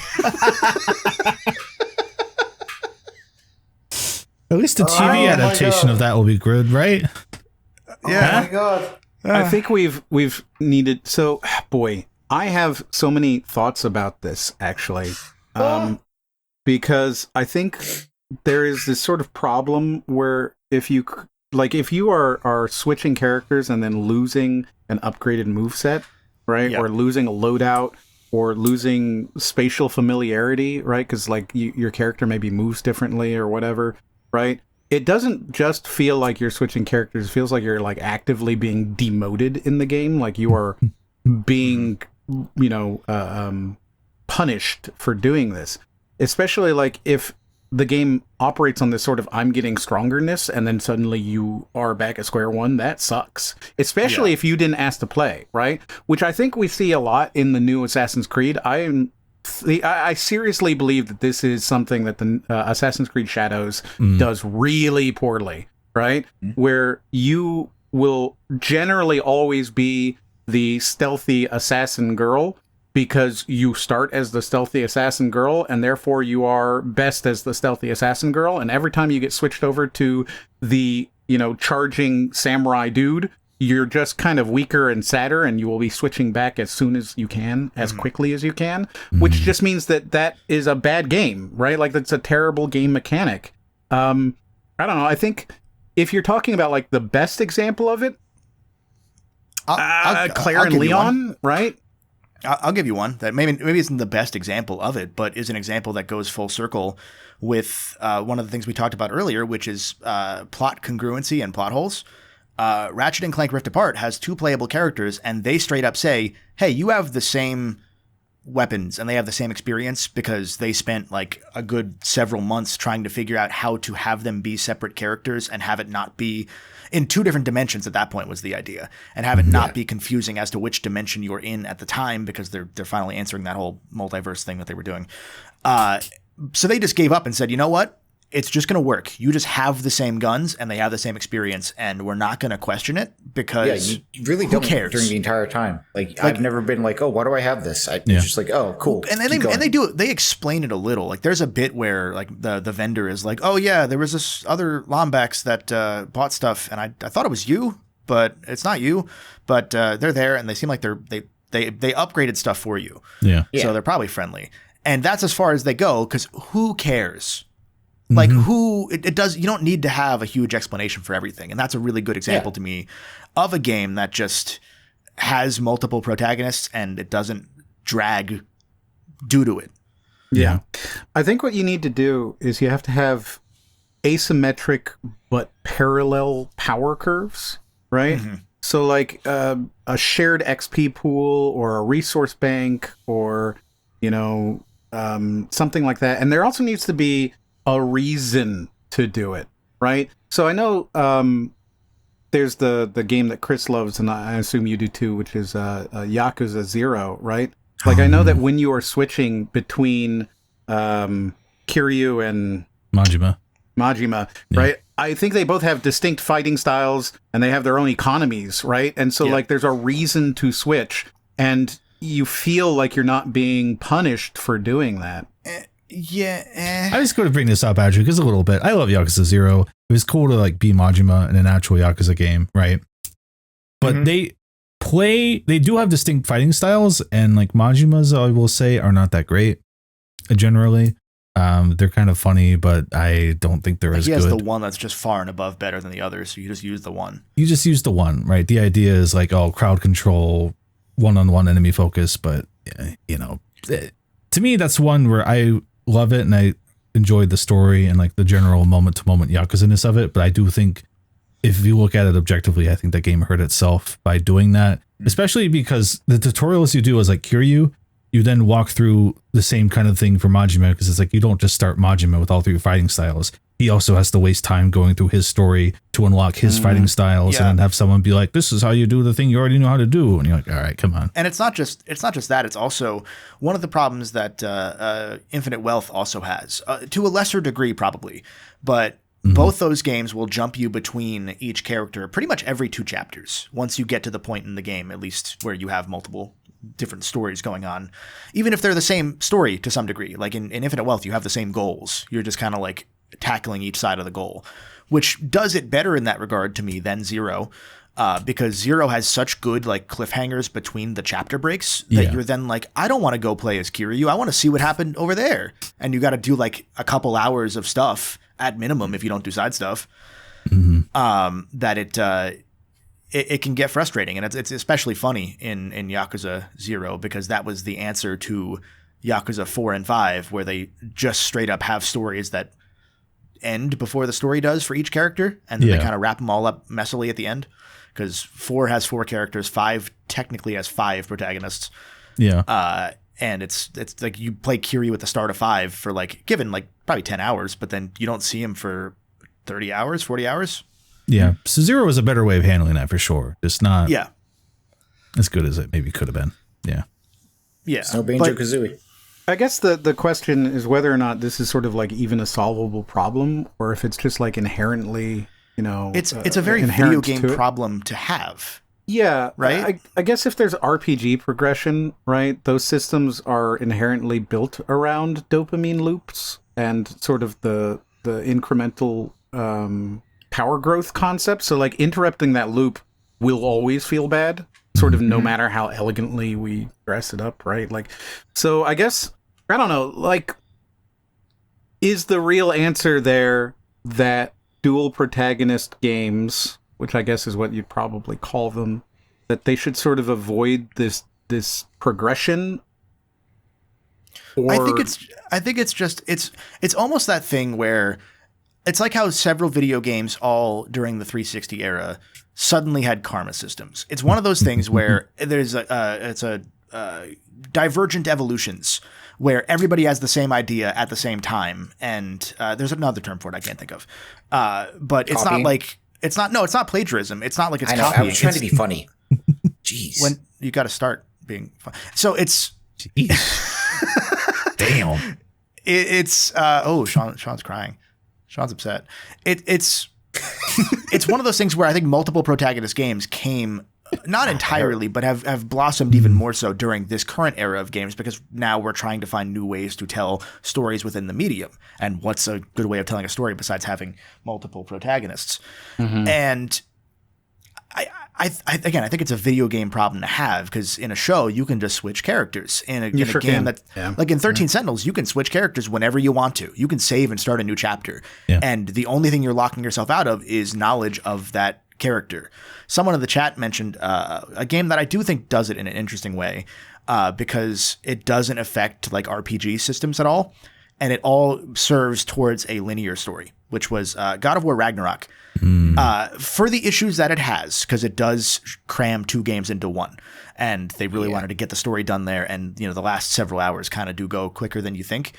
At least the TV adaptation of that will be good, right? Yeah. Oh my god. I think we've needed. So, boy, I have so many thoughts about this actually, because I think there is this sort of problem where if you are switching characters and then losing an upgraded moveset, right, or losing a loadout, or losing spatial familiarity, right, because like your character maybe moves differently or whatever, right. It doesn't just feel like you're switching characters. It feels like you're like actively being demoted in the game. Like you are being punished for doing this, especially like if the game operates on this sort of I'm getting strongerness and then suddenly you are back at square one. That sucks, especially if you didn't ask to play, right? Which I think we see a lot in the new Assassin's Creed. I seriously believe that this is something that the Assassin's Creed Shadows does really poorly, right? Where you will generally always be the stealthy assassin girl because you start as the stealthy assassin girl, and therefore you are best as the stealthy assassin girl. And every time you get switched over to the, charging samurai dude, you're just kind of weaker and sadder, and you will be switching back as soon as you can, as quickly as you can, which just means that is a bad game, right? Like, that's a terrible game mechanic. I don't know. I think if you're talking about, like, the best example of it, Claire and Leon, right? I'll give you one that maybe isn't the best example of it, but is an example that goes full circle with one of the things we talked about earlier, which is plot congruency and plot holes. Ratchet and Clank Rift Apart has 2 playable characters, and they straight up say, hey, you have the same weapons and they have the same experience, because they spent like a good several months trying to figure out how to have them be separate characters and have it not be in 2 different dimensions. At that point was the idea, and have it not be confusing as to which dimension you're in at the time, because they're finally answering that whole multiverse thing that they were doing. So they just gave up and said, you know what? It's just going to work. You just have the same guns and they have the same experience, and we're not going to question it, because you really don't care during the entire time. Like I've never been like, oh, why do I have this? It's just like, oh, cool. And they explain it a little. Like there's a bit where like the vendor is like, oh yeah, there was this other Lombax that bought stuff, and I thought it was you, but it's not you. But they're there, and they seem like they upgraded stuff for you. Yeah. So they're probably friendly, and that's as far as they go, because who cares? Like it does, you don't need to have a huge explanation for everything. And that's a really good example to me of a game that just has multiple protagonists and it doesn't drag due to it. Yeah. I think what you need to do is you have to have asymmetric but parallel power curves, right? So like a shared XP pool or a resource bank or, something like that. And there also needs to be a reason to do it, right? So I know there's the game that Chris loves, and I assume you do too, which is Yakuza 0, right? Like I know that when you are switching between Kiryu and Majima, right? I think they both have distinct fighting styles, and they have their own economies, right? And so like there's a reason to switch, and you feel like you're not being punished for doing that. I was going to bring this up, Andrew, because a little bit. I love Yakuza 0. It was cool to like be Majima in an actual Yakuza game, right? But they do have distinct fighting styles, and like Majima's, I will say, are not that great generally. They're kind of funny, but I don't think they're as good. He has the one that's just far and above better than the others, so you just use the one. You just use the one, right? The idea is like, crowd control, one-on-one enemy focus, but to me, that's one where I love it and I enjoyed the story and like the general moment-to-moment Yakuza-ness of it. But I do think if you look at it objectively, I think that game hurt itself by doing that, especially because the tutorials you do as like Kiryu, you then walk through the same kind of thing for Majima, because it's like you don't just start Majima with all 3 fighting styles. He also has to waste time going through his story to unlock his fighting styles, and then have someone be like, this is how you do the thing you already know how to do. And you're like, all right, come on. And it's not just that. It's also one of the problems that Infinite Wealth also has, to a lesser degree probably. But both those games will jump you between each character pretty much every 2 chapters, once you get to the point in the game, at least, where you have multiple different stories going on. Even if they're the same story to some degree. Like in Infinite Wealth, you have the same goals. You're just kind of like tackling each side of the goal, which does it better in that regard to me than 0, because 0 has such good like cliffhangers between the chapter breaks that you're then like, I don't want to go play as Kiryu. I want to see what happened over there. And you got to do like a couple hours of stuff at minimum if you don't do side stuff. That it can get frustrating, and it's especially funny in Yakuza 0, because that was the answer to Yakuza 4 and 5, where they just straight up have stories that end before the story does for each character, and then they kind of wrap them all up messily at the end, because 4 has 4 characters, 5 technically has 5 protagonists, Yeah. And it's like you play Kiryu at the start of 5 for like given like probably 10 hours, but then you don't see him for 30 hours, 40 hours. Yeah. So Zero is a better way of handling that for sure. It's not as good as it maybe could have been. Yeah. Yeah. It's no Banjo-Kazooie. I guess the question is whether or not this is sort of like even a solvable problem, or if it's just like inherently, it's a very video game problem to have. Yeah, right. I guess if there's RPG progression, right, those systems are inherently built around dopamine loops and sort of the incremental power growth concept. So like interrupting that loop will always feel bad, sort of no matter how elegantly we dress it up, right? Like, so I guess, I don't know, like, is the real answer there that dual protagonist games, which I guess is what you'd probably call them, that they should sort of avoid this progression? Or... I think it's almost that thing where it's like how several video games all during the 360 era suddenly had karma systems. It's one of those things where there's divergent evolutions where everybody has the same idea at the same time, and there's another term for it I can't think of. But it's Copying? not like it's not plagiarism. It's not like it's I know. copying. I was trying to be funny. Jeez. When you got to start being fun. So it's Damn. It's Sean's crying. Sean's upset. It's one of those things where I think multiple protagonist games came not entirely, but have blossomed even more so during this current era of games, because now we're trying to find new ways to tell stories within the medium. And what's a good way of telling a story besides having multiple protagonists? And I think it's a video game problem to have, because in a show you can just switch characters. In a game that, like in 13 Sentinels, you can switch characters whenever you want to. You can save and start a new chapter, and the only thing you're locking yourself out of is knowledge of that character. Someone in the chat mentioned a game that I do think does it in an interesting way, because it doesn't affect like RPG systems at all, and it all serves towards a linear story, which was God of War Ragnarok. For the issues that it has, because it does cram 2 games into one, and they really wanted to get the story done there, and the last several hours kind of do go quicker than you think.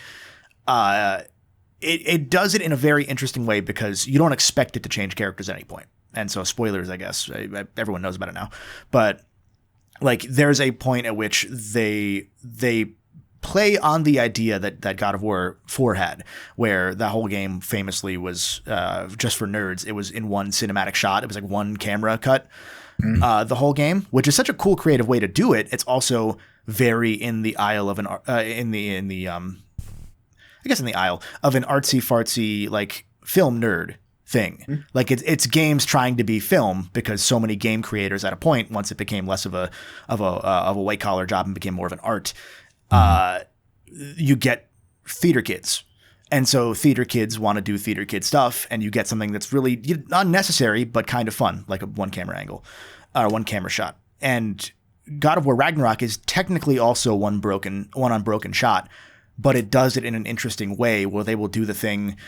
It does it in a very interesting way, because you don't expect it to change characters at any point. And so spoilers, I guess everyone knows about it now, but like there's a point at which they play on the idea that God of War 4 had, where the whole game famously was just for nerds. It was in one cinematic shot. It was like one camera cut, the whole game, which is such a cool creative way to do it. It's also very in the aisle of an in the aisle of an artsy fartsy like film nerd thing. Like it's games trying to be film, because so many game creators at a point, once it became less of a white collar job and became more of an art, you get theater kids. And so theater kids want to do theater kid stuff, and you get something that's really unnecessary but kind of fun, like a one camera angle, one camera shot. And God of War Ragnarok is technically also one unbroken shot, but it does it in an interesting way where they will do the thing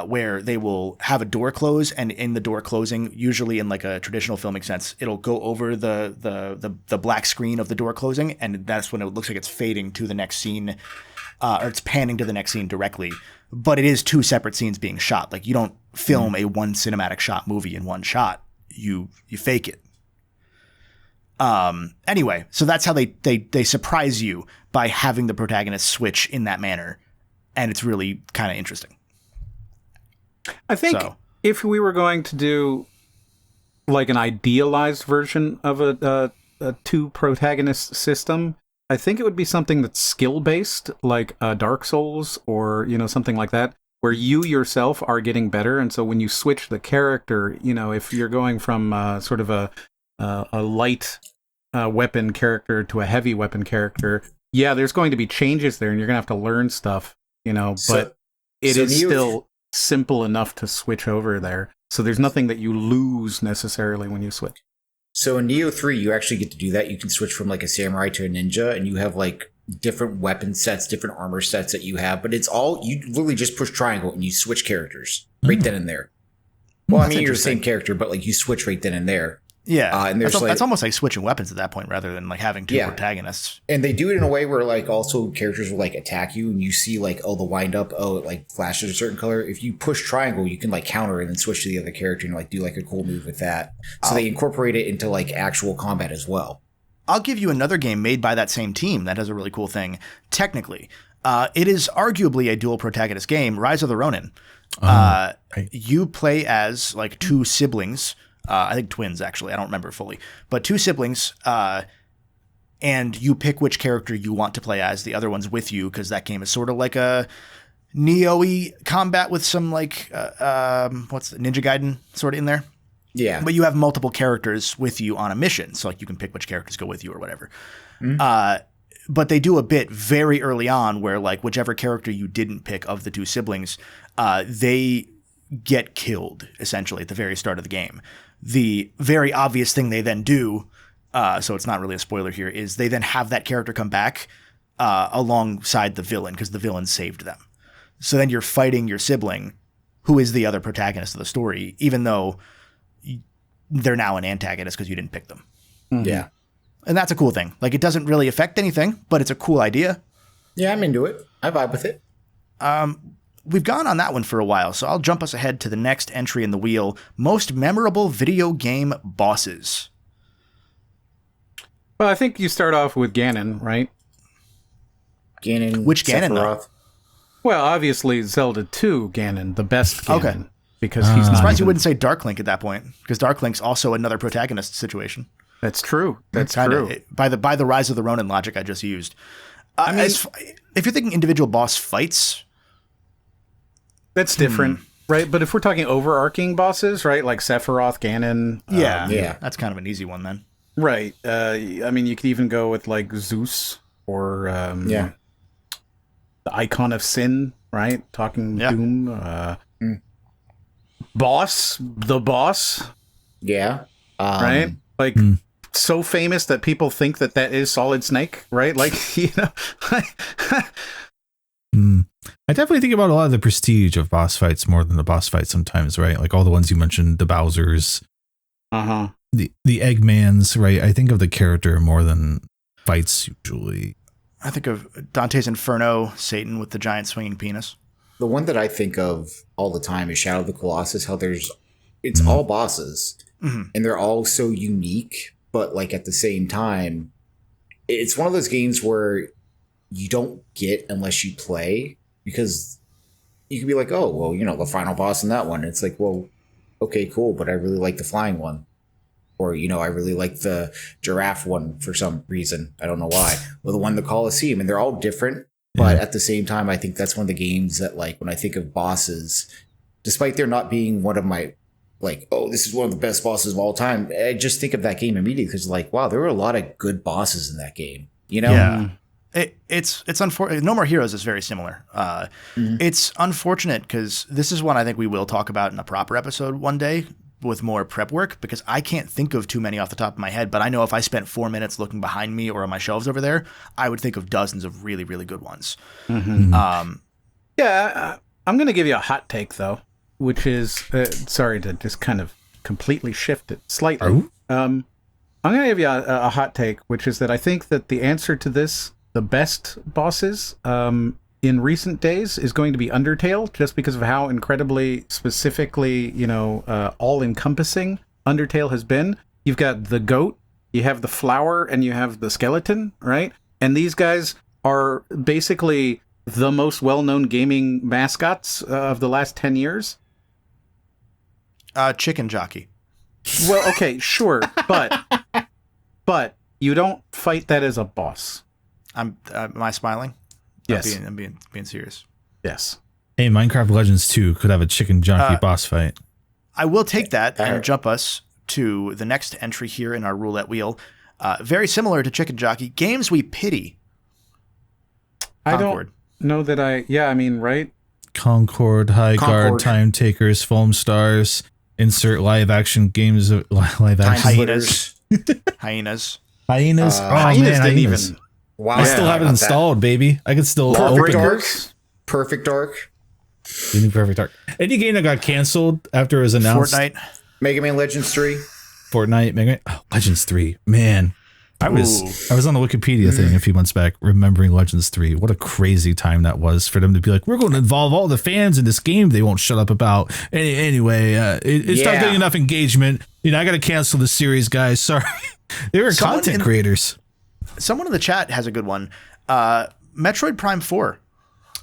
where they will have a door close, and in the door closing, usually in like a traditional filming sense, it'll go over the black screen of the door closing, and that's when it looks like it's fading to the next scene, or it's panning to the next scene directly. But it is 2 separate scenes being shot. Like you don't film a one cinematic shot movie in one shot. You fake it. Anyway, so that's how they surprise you by having the protagonist switch in that manner, and it's really kind of interesting. I think if we were going to do like an idealized version of a 2 protagonist system, I think it would be something that's skill based, like Dark Souls or something like that, where you yourself are getting better. And so when you switch the character, if you're going from sort of a light weapon character to a heavy weapon character, there's going to be changes there, and you're gonna have to learn stuff, but it is still simple enough to switch over there. So there's nothing that you lose necessarily when you switch. So in Neo 3, you actually get to do that. You can switch from like a samurai to a ninja, and you have like different weapon sets, different armor sets that you have, but it's all, you literally just push triangle and you switch characters right then and there. Well, I mean, you're the same character, but like you switch right then and there. And there's that's almost like switching weapons at that point rather than like having two protagonists. And they do it in a way where like also characters will like attack you and you see like, the wind up, it like flashes a certain color. If you push triangle, you can like counter and then switch to the other character and like do like a cool move with that. So they incorporate it into like actual combat as well. I'll give you another game made by that same team that has a really cool thing. Technically, it is arguably a dual protagonist game, Rise of the Ronin. Right. You play as like two siblings. I think twins, actually. I don't remember fully. But two siblings, and you pick which character you want to play as. The other one's with you because that game is sort of like a Neo-y combat with some like, what's the Ninja Gaiden sort of in there? Yeah. But you have multiple characters with you on a mission. So like you can pick which characters go with you or whatever. But they do a bit very early on where like whichever character you didn't pick of the two siblings, they get killed essentially at the very start of the game. The very obvious thing they then do, so it's not really a spoiler here, is they then have that character come back alongside the villain because the villain saved them. So then you're fighting your sibling, who is the other protagonist of the story, even though they're now an antagonist because you didn't pick them. Mm-hmm. Yeah. And that's a cool thing. Like, it doesn't really affect anything, but it's a cool idea. Yeah, I'm into it. I vibe with it. We've gone on that one for a while, so I'll jump us ahead to the next entry in the wheel. Most memorable video game bosses. Well, I think you start off with Ganon, right? Ganon. Which Ganon, though? Well, obviously Zelda 2 Ganon, the best Ganon. Okay. Because he's I'm not surprised you even... wouldn't say Dark Link at that point, because Dark Link's also another protagonist situation. That's true. That's Kinda, true. By the Rise of the Ronin logic I just used. I mean, if you're thinking individual boss fights... That's different, right? But if we're talking overarching bosses, right, like Sephiroth, Ganon... Yeah, that's kind of an easy one then. Right. I mean, you could even go with, like, Zeus or... the Icon of Sin, right? Talking Doom. The Boss. Yeah. Right? Like, so famous that people think that is Solid Snake, right? Like, you know... I definitely think about a lot of the prestige of boss fights more than the boss fights sometimes, right? Like all the ones you mentioned, the Bowsers, the Eggmans, right? I think of the character more than fights usually. I think of Dante's Inferno, Satan with the giant swinging penis. The one that I think of all the time is Shadow of the Colossus, how it's all bosses, and they're all so unique, but like at the same time, it's one of those games where you don't get unless you play, because you can be like, oh, well, you know, the final boss in that one. It's like, well, okay, cool, but I really like the flying one. Or, you know, I really like the giraffe one for some reason. I don't know why. Or the one, the Colosseum. And they're all different. But at the same time, I think that's one of the games that, like, when I think of bosses, despite there not being one of my, like, oh, this is one of the best bosses of all time, I just think of that game immediately because, like, wow, there were a lot of good bosses in that game. You know? Yeah. It's unfortunate. No More Heroes is very similar. It's unfortunate because this is one I think we will talk about in a proper episode one day with more prep work, because I can't think of too many off the top of my head, but I know if I spent 4 minutes looking behind me or on my shelves over there, I would think of dozens of really, really good ones. I'm going to give you a hot take, though, which is, sorry to just kind of completely shift it slightly. I'm going to give you a hot take, which is that I think that the answer to this, the best bosses in recent days, is going to be Undertale, just because of how incredibly specifically, you know, all-encompassing Undertale has been. You've got the goat, you have the flower, and you have the skeleton, right? And these guys are basically the most well-known gaming mascots of the last 10 years. Chicken Jockey. Well, okay, sure, but you don't fight that as a boss. Am I smiling? Yes. I'm being serious. Yes. Hey, Minecraft Legends 2 could have a chicken jockey boss fight. I will take that and jump us to the next entry here in our roulette wheel. Very similar to Chicken Jockey, games we pity. Concord. I don't know that I mean, right? Concord, High Guard, Time Takers, Foam Stars, insert live action games of live action. Hyenas. Hyenas didn't even. Wow. I still have it installed, baby. I can still open it. Perfect Dark. Perfect Dark. Any game that got canceled after it was announced. Fortnite. Mega Man Legends 3. Fortnite, Mega Legends 3. Man, I was on the Wikipedia thing a few months back, remembering Legends 3. What a crazy time that was for them to be like, we're going to involve all the fans in this game they won't shut up about. Anyway, it's not getting enough engagement. I got to cancel the series, guys. Sorry. They were content creators. Someone in the chat has a good one. Metroid Prime 4.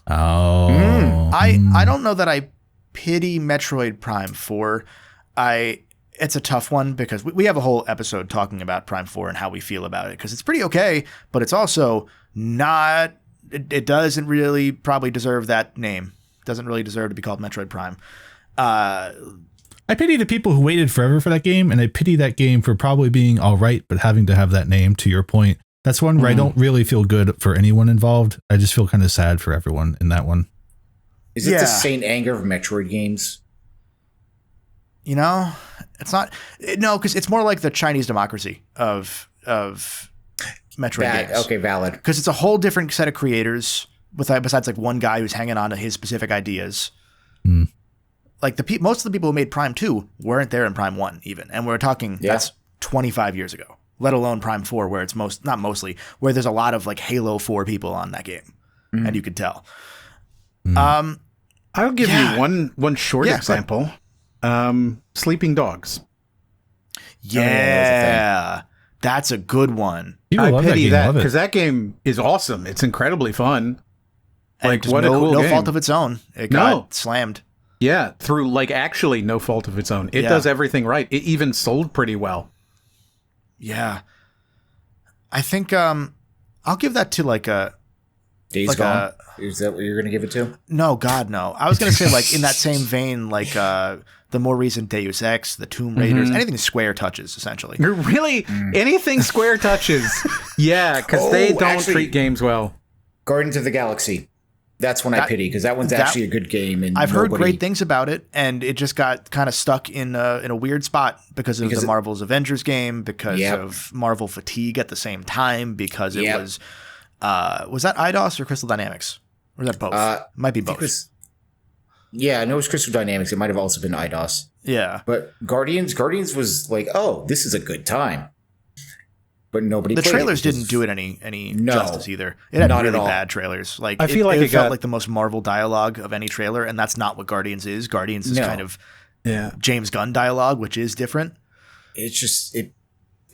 Oh. I don't know that I pity Metroid Prime 4. It's a tough one because we have a whole episode talking about Prime 4 and how we feel about it, because it's pretty okay, but it's also not, it doesn't really probably deserve that name. It doesn't really deserve to be called Metroid Prime. I pity the people who waited forever for that game, and I pity that game for probably being all right, but having to have that name, to your point. That's one where I don't really feel good for anyone involved. I just feel kind of sad for everyone in that one. Is it the Saint Anger of Metroid games? It's not. No, because it's more like the Chinese democracy of Metroid games. Okay, valid. Because it's a whole different set of creators besides like one guy who's hanging on to his specific ideas. Like most of the people who made Prime 2 weren't there in Prime 1 even. And we're talking that's 25 years ago, let alone Prime 4, where it's where there's a lot of like Halo 4 people on that game. And you could tell. I'll give you one short example. Sleeping Dogs. Yeah, that's a good one. I pity that because that game is awesome. It's incredibly fun. Like, what a cool game. No fault of its own. It got slammed. Yeah, through like actually no fault of its own. It does everything right. It even sold pretty well. Yeah, I think I'll give that to like a Days Gone. Is that what you're going to give it to? No, God, no. I was going to say like in that same vein, like the more recent Deus Ex, the Tomb Raiders, anything Square touches, essentially. You're really anything Square touches. Yeah, because they don't treat games well. Guardians of the Galaxy. That's one I pity, because that one's actually a good game. And I've heard great things about it, and it just got kind of stuck in a weird spot because of the Marvel's Avengers game, because of Marvel fatigue at the same time, because it was that IDOS or Crystal Dynamics? Or was that both? Might be both. I know it was Crystal Dynamics. It might have also been IDOS. Yeah. But Guardians was like, oh, this is a good time. But nobody played it. The trailers didn't do it any justice either. It had really bad trailers. Like, I feel like it felt like the most Marvel dialogue of any trailer, and that's not what Guardians is. Guardians is kind of James Gunn dialogue, which is different. It's just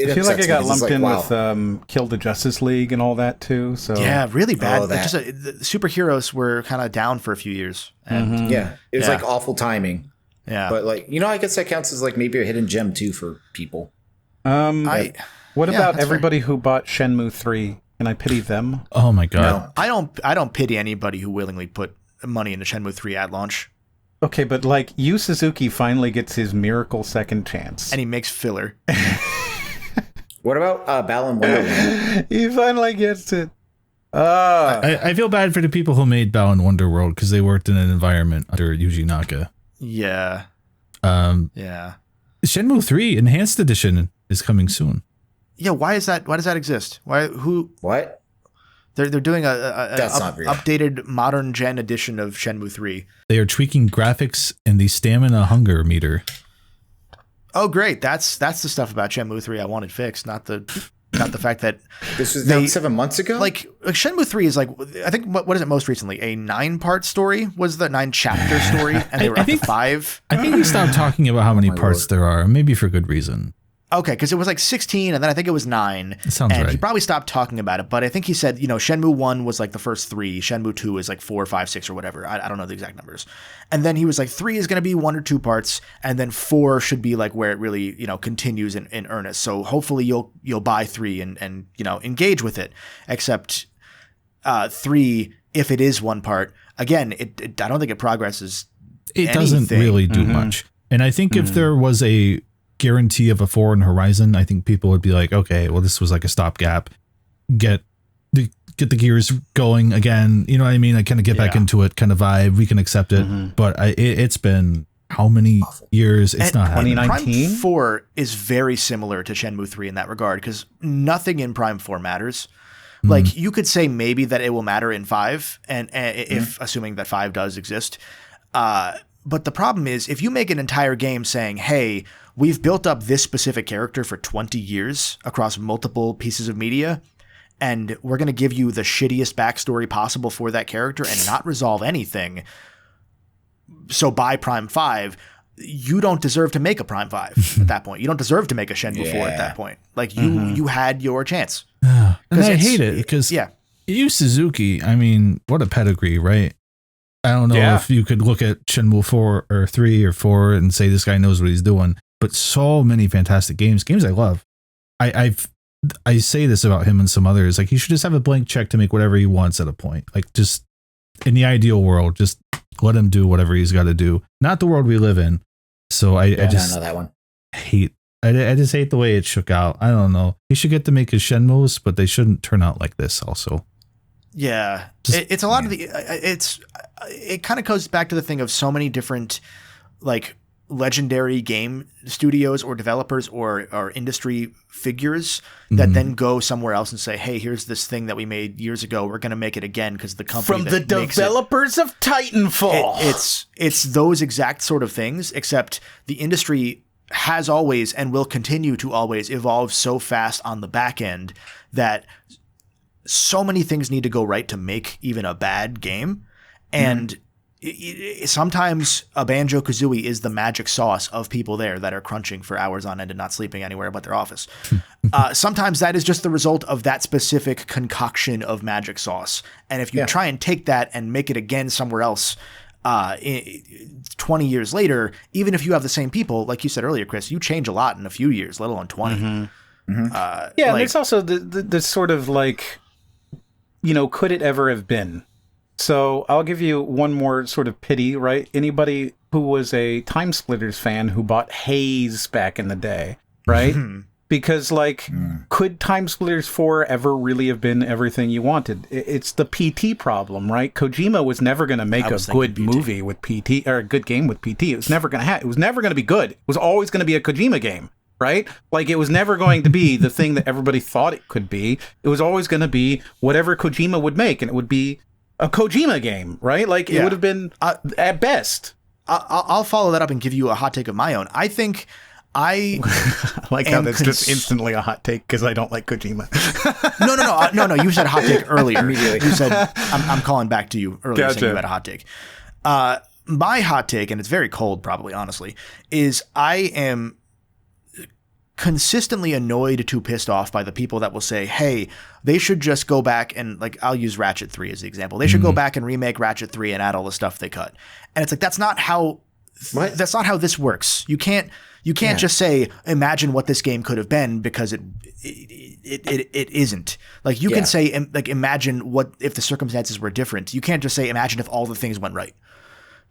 I feel like it got lumped in with Kill the Justice League and all that too. So yeah, really bad. The superheroes were kind of down for a few years. And it was like awful timing. Yeah, but like I guess that counts as like maybe a hidden gem too for people. What about everybody who bought Shenmue 3? Can I pity them? Oh my god, no, I don't pity anybody who willingly put money into Shenmue 3 at launch. Okay, but like Yu Suzuki finally gets his miracle second chance, and he makes filler. What about Balan Wonderworld? He finally gets it. I feel bad for the people who made Balan Wonderworld because they worked in an environment under Yuji Naka. Yeah. Yeah. Shenmue 3 Enhanced Edition is coming soon. Yeah, why is that? Why does that exist? What? They're doing a updated modern gen edition of Shenmue 3. They are tweaking graphics and the stamina hunger meter. Oh, great! That's the stuff about Shenmue 3 I wanted fixed, not the fact that this was 7 months ago. Like Shenmue 3 is like, I think what is it most recently? A 9-part story was the 9-chapter story, and they were up to 5. I think he stopped talking about how many parts there are, maybe for good reason. Okay, because it was like 16, and then I think it was 9. That sounds right. He probably stopped talking about it, but I think he said, Shenmue 1 was like the first 3, Shenmue 2 is like 4, 5, 6, or whatever. I don't know the exact numbers. And then he was like, 3 is going to be 1 or 2 parts, and then 4 should be like where it really, continues in earnest. So hopefully you'll buy 3 and engage with it. Except 3, if it is 1 part, again, I don't think it progresses. It doesn't really do much. And I think if there was a guarantee of a foreign horizon, I think people would be like, okay, well, this was like a stopgap. Get the gears going again. You know what I mean? I kind of get back into it kind of vibe. We can accept it. But it's been how many years? It's not happening. 2019? Prime 4 is very similar to Shenmue 3 in that regard because nothing in Prime 4 matters. Like you could say maybe that it will matter in 5 and if assuming that 5 does exist. But the problem is, if you make an entire game saying, hey, we've built up this specific character for 20 years across multiple pieces of media, and we're going to give you the shittiest backstory possible for that character and not resolve anything, so buy Prime 5, you don't deserve to make a Prime 5 at that point. You don't deserve to make a Shenmue 4 at that point. Like, you had your chance. And I hate it because Yu Suzuki, I mean, what a pedigree, right? I don't know if you could look at Shenmue 4 or 3 or 4 and say this guy knows what he's doing, but so many fantastic games I love. I say this about him and some others, like he should just have a blank check to make whatever he wants at a point. Like, just in the ideal world, just let him do whatever he's got to do. Not the world we live in. So I just know that one. I just hate the way it shook out. I don't know. He should get to make his Shenmues, but they shouldn't turn out like this also. Yeah. It's a lot of it kind of goes back to the thing of so many different like legendary game studios or developers or industry figures that then go somewhere else and say, hey, here's this thing that we made years ago. We're going to make it again because the company from the developers of Titanfall. It's those exact sort of things, except the industry has always and will continue to always evolve so fast on the back end that so many things need to go right to make even a bad game. And sometimes a Banjo-Kazooie is the magic sauce of people there that are crunching for hours on end and not sleeping anywhere but their office. Sometimes that is just the result of that specific concoction of magic sauce. And if you try and take that and make it again somewhere else 20 years later, even if you have the same people, like you said earlier, Chris, you change a lot in a few years, let alone 20. And there's also the sort of like, you know, could it ever have been? So I'll give you one more sort of pity, right? Anybody who was a Time Splitters fan who bought Haze back in the day, right? Because, like, could Time Splitters 4 ever really have been everything you wanted? It's the PT problem, right? Kojima was never going to make a good movie with PT, or a good game with PT. It was never going to it was never going to be good. It was always going to be a Kojima game, right? Like, it was never going to be the thing that everybody thought it could be. It was always going to be whatever Kojima would make, and it would be a Kojima game, right? Like, it would have been at best. I'll follow that up and give you a hot take of my own. I think I like how that's just instantly a hot take because I don't like Kojima. No. You said hot take earlier. You said I'm calling back to you earlier saying you had a hot take. My hot take, and it's very cold, probably honestly, is I am consistently annoyed to pissed off by the people that will say, hey, they should just go back and, like, I'll use Ratchet 3 as the example. They should go back and remake Ratchet 3 and add all the stuff they cut. And it's like, that's not how this works. You can't just say, imagine what this game could have been, because it isn't. Like, you can say, like, imagine what if the circumstances were different. You can't just say, imagine if all the things went right.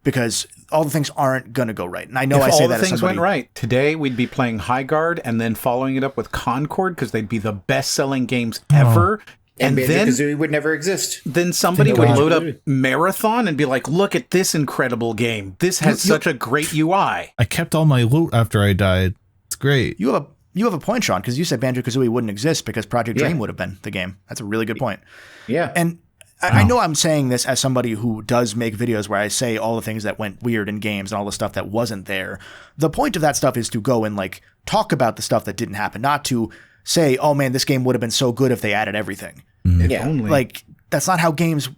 Because all the things aren't going to go right. And I know I say that as somebody... If all the things went right, today we'd be playing High Guard and then following it up with Concord because they'd be the best-selling games ever. And then Banjo-Kazooie would never exist. Then somebody would load up Marathon and be like, look at this incredible game. This has such a great UI. I kept all my loot after I died. It's great. You have a point, Sean, because you said Banjo-Kazooie wouldn't exist because Project Dream would have been the game. That's a really good point. Yeah. And I know I'm saying this as somebody who does make videos where I say all the things that went weird in games and all the stuff that wasn't there. The point of that stuff is to go and, like, talk about the stuff that didn't happen, not to say, oh man, this game would have been so good if they added everything. Like, that's not how games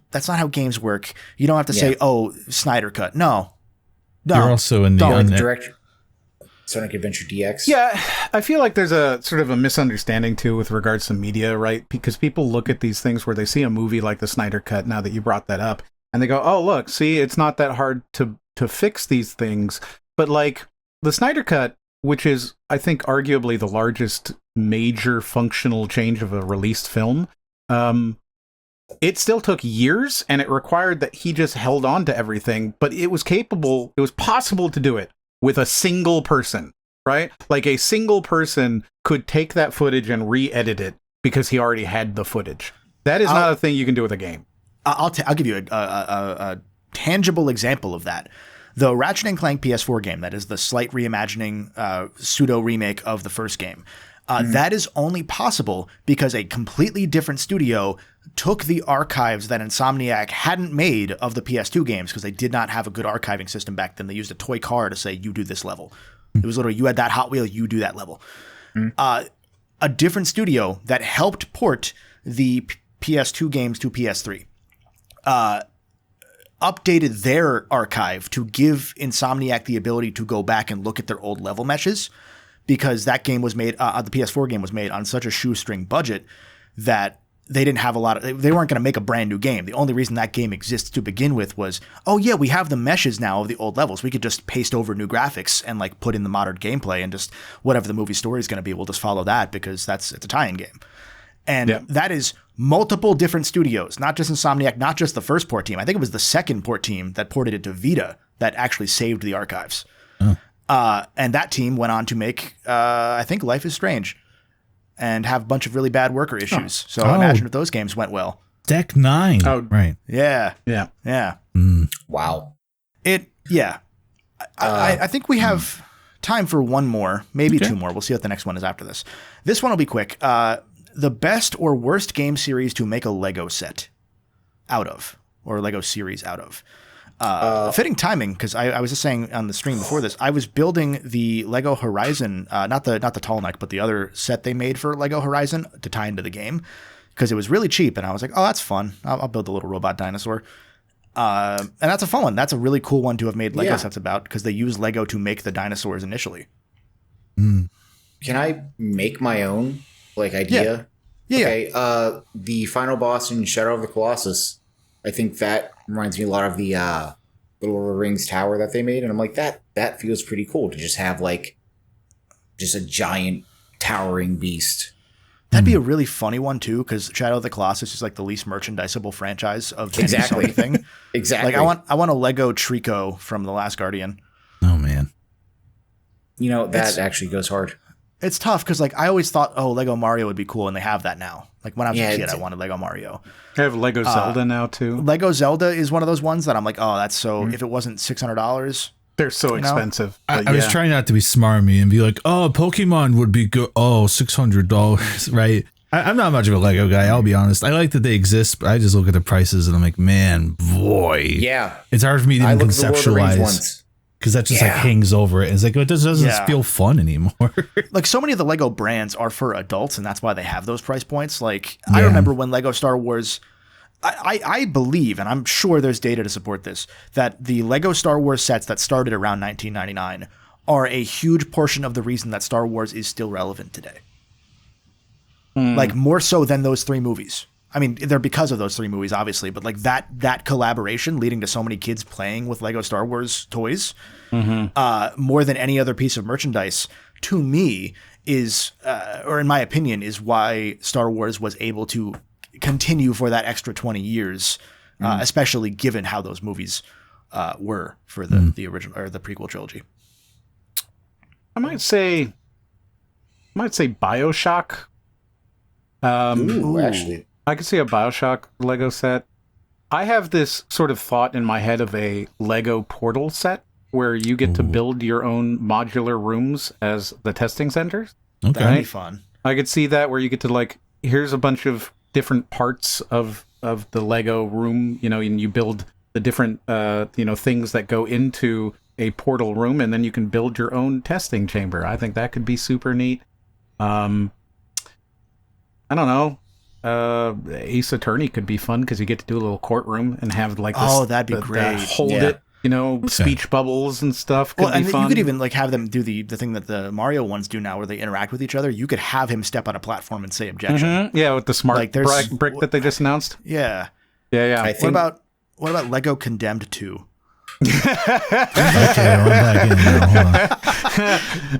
work. You don't have to say, oh, Snyder cut. No. You're also in the director. Sonic Adventure DX. Yeah, I feel like there's a sort of a misunderstanding too with regards to media, right? Because people look at these things where they see a movie like the Snyder Cut, now that you brought that up, and they go, oh, look, see, it's not that hard to fix these things. But, like, the Snyder Cut, which is, I think, arguably the largest major functional change of a released film, it still took years, and it required that he just held on to everything, but it was possible to do it with a single person, right? Like, a single person could take that footage and re-edit it because he already had the footage. That is not a thing you can do with a game. I'll give you a tangible example of that. The Ratchet & Clank PS4 game, that is the slight reimagining, pseudo remake of the first game. That is only possible because a completely different studio took the archives that Insomniac hadn't made of the PS2 games because they did not have a good archiving system back then. They used a toy car to say, you do this level. It was literally, you had that Hot Wheel, you do that level. A different studio that helped port the PS2 games to PS3 updated their archive to give Insomniac the ability to go back and look at their old level meshes, because that game was made, the PS4 game was made on such a shoestring budget that they didn't have they weren't going to make a brand new game. The only reason that game exists to begin with was, oh yeah, we have the meshes now of the old levels. We could just paste over new graphics and like put in the modern gameplay, and just whatever the movie story is going to be, we'll just follow that because it's a tie-in game. And that is multiple different studios, not just Insomniac, not just the first port team. I think it was the second port team that ported it to Vita that actually saved the archives. And that team went on to make, I think, Life is Strange, and have a bunch of really bad worker issues. So imagine if those games went well. Deck 9. Oh, right. Yeah. Wow. I think we have time for one more, maybe two more. We'll see what the next one is after this. This one will be quick. The best or worst game series to make a Lego set out of, or a Lego series out of. Fitting timing, because I was just saying on the stream before this, I was building the Lego Horizon, not the tall neck, but the other set they made for Lego Horizon to tie into the game, because it was really cheap, and I was like, oh, that's fun. I'll build a little robot dinosaur. And that's a fun one. That's a really cool one to have made Lego sets about, because they use Lego to make the dinosaurs initially. Can I make my own idea? Yeah. Okay. The final boss in Shadow of the Colossus, I think that reminds me a lot of the Lord of the Rings tower that they made, and I'm like, that feels pretty cool to just have just a giant towering beast. That'd be a really funny one too, because Shadow of the Colossus is like the least merchandisable franchise of anything. Exactly. Like I want a Lego Trico from The Last Guardian. Oh man. That actually goes hard. It's tough because I always thought, Lego Mario would be cool, and they have that now. Like when I was a kid, I wanted Lego Mario. I have Lego Zelda now too. Lego Zelda is one of those ones that I'm like, oh, that's so. If it wasn't $600, they're so expensive. I was trying not to be smart with me and be like, oh, Pokemon would be good. Oh, $600, right? I'm not much of a Lego guy, I'll be honest. I like that they exist, but I just look at the prices and I'm like, man, boy. Yeah. It's hard for me to even conceptualize. Because that just hangs over it. It's like, it doesn't feel fun anymore. Like so many of the Lego brands are for adults, and that's why they have those price points. Like I remember when Lego Star Wars, I believe, and I'm sure there's data to support this, that the Lego Star Wars sets that started around 1999 are a huge portion of the reason that Star Wars is still relevant today. Like more so than those three movies. I mean, they're because of those three movies, obviously, but like that collaboration leading to so many kids playing with Lego Star Wars toys, more than any other piece of merchandise, to me is, or in my opinion, is why Star Wars was able to continue for that extra 20 years, especially given how those movies were for the original or the prequel trilogy. I might say BioShock. Actually. I could see a BioShock Lego set. I have this sort of thought in my head of a Lego Portal set where you get to build your own modular rooms as the testing centers. Okay. That'd be fun. I could see that where you get to here's a bunch of different parts of the Lego room, and you build the different, things that go into a portal room, and then you can build your own testing chamber. I think that could be super neat. I don't know. Ace Attorney could be fun because you get to do a little courtroom and have this, that'd be great. Hold it, speech bubbles and stuff. Could be fun. You could even have them do the thing that the Mario ones do now, where they interact with each other. You could have him step on a platform and say objection. Mm-hmm. Yeah, with the smart brick that they just announced. Yeah. What about Lego Condemned 2? Okay, I'm back in now.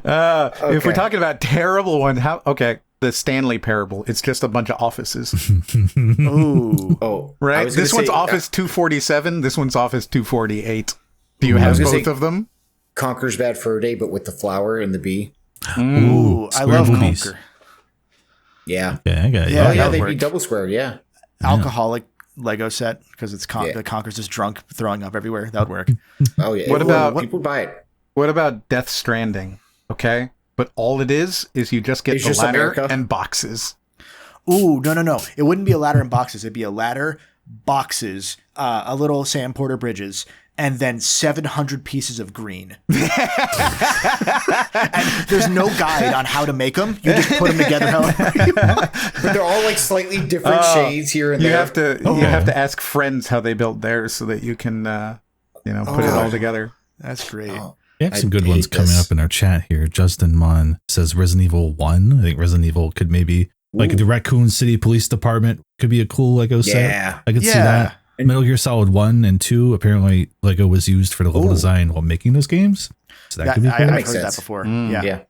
Hold on. If we're talking about terrible ones, the Stanley Parable. It's just a bunch of offices. Ooh. Oh, right. This one's Office 247. This one's Office 248. Do you have both of them? Conker's Bad Fur Day, but with the flower and the bee. Ooh, I love Conker. Yeah. Okay, I got it. Yeah, they'd be double squared. Yeah. Alcoholic Lego set because it's Conker's just drunk, throwing up everywhere. That would work. Oh yeah. What about people buy it? What about Death Stranding? Okay. but all it is you just get It's the just ladder America. and boxes. Ooh, no. It wouldn't be a ladder and boxes. It'd be a ladder, boxes, a little Sam Porter Bridges, and then 700 pieces of green. And there's no guide on how to make them. You just put them together however you want. But they're all like slightly different shades here and You there. have to ask friends how they built theirs so that you can put it all together. That's great. Oh, We have I some good hate ones coming this. up in our chat here. Justin Mon says Resident Evil 1. I think Resident Evil could maybe, like the Raccoon City Police Department could be a cool Lego set. Yeah. I could see that. Metal Gear Solid 1 and 2, apparently Lego was used for the level design while making those games. So that could be I cool. have Makes heard sense. that before. Yeah.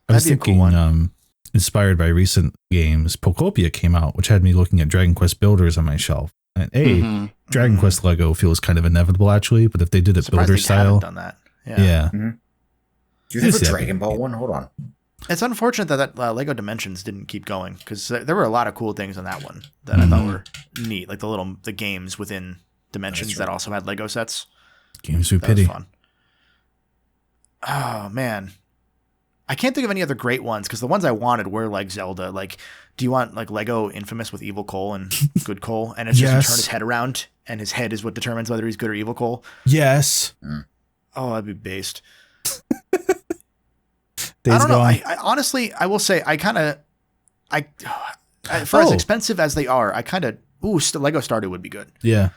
I was That'd be a cool thinking, one. inspired by recent games, Pocopia came out, which had me looking at Dragon Quest Builders on my shelf. And Dragon Quest Lego feels kind of inevitable, actually, but if they did it Surprised builder they style, haven't done that. yeah. Do you have a Yeah. Dragon Ball one? Hold on. It's unfortunate that Lego Dimensions didn't keep going because there were a lot of cool things on that one that I thought were neat, like the games within Dimensions that also had Lego sets. Games we That was pity. fun. Oh man, I can't think of any other great ones because the ones I wanted were like Zelda. Like, do you want like Lego Infamous with Evil Cole and Good Cole, and it's just Yes. to turn his head around, and his head is what determines whether he's good or evil Cole? Yes. Oh, that'd be based. Days I don't know. Gone. I honestly, I will say, for as expensive as they are, I kind of Lego Stardew would be good. Yeah.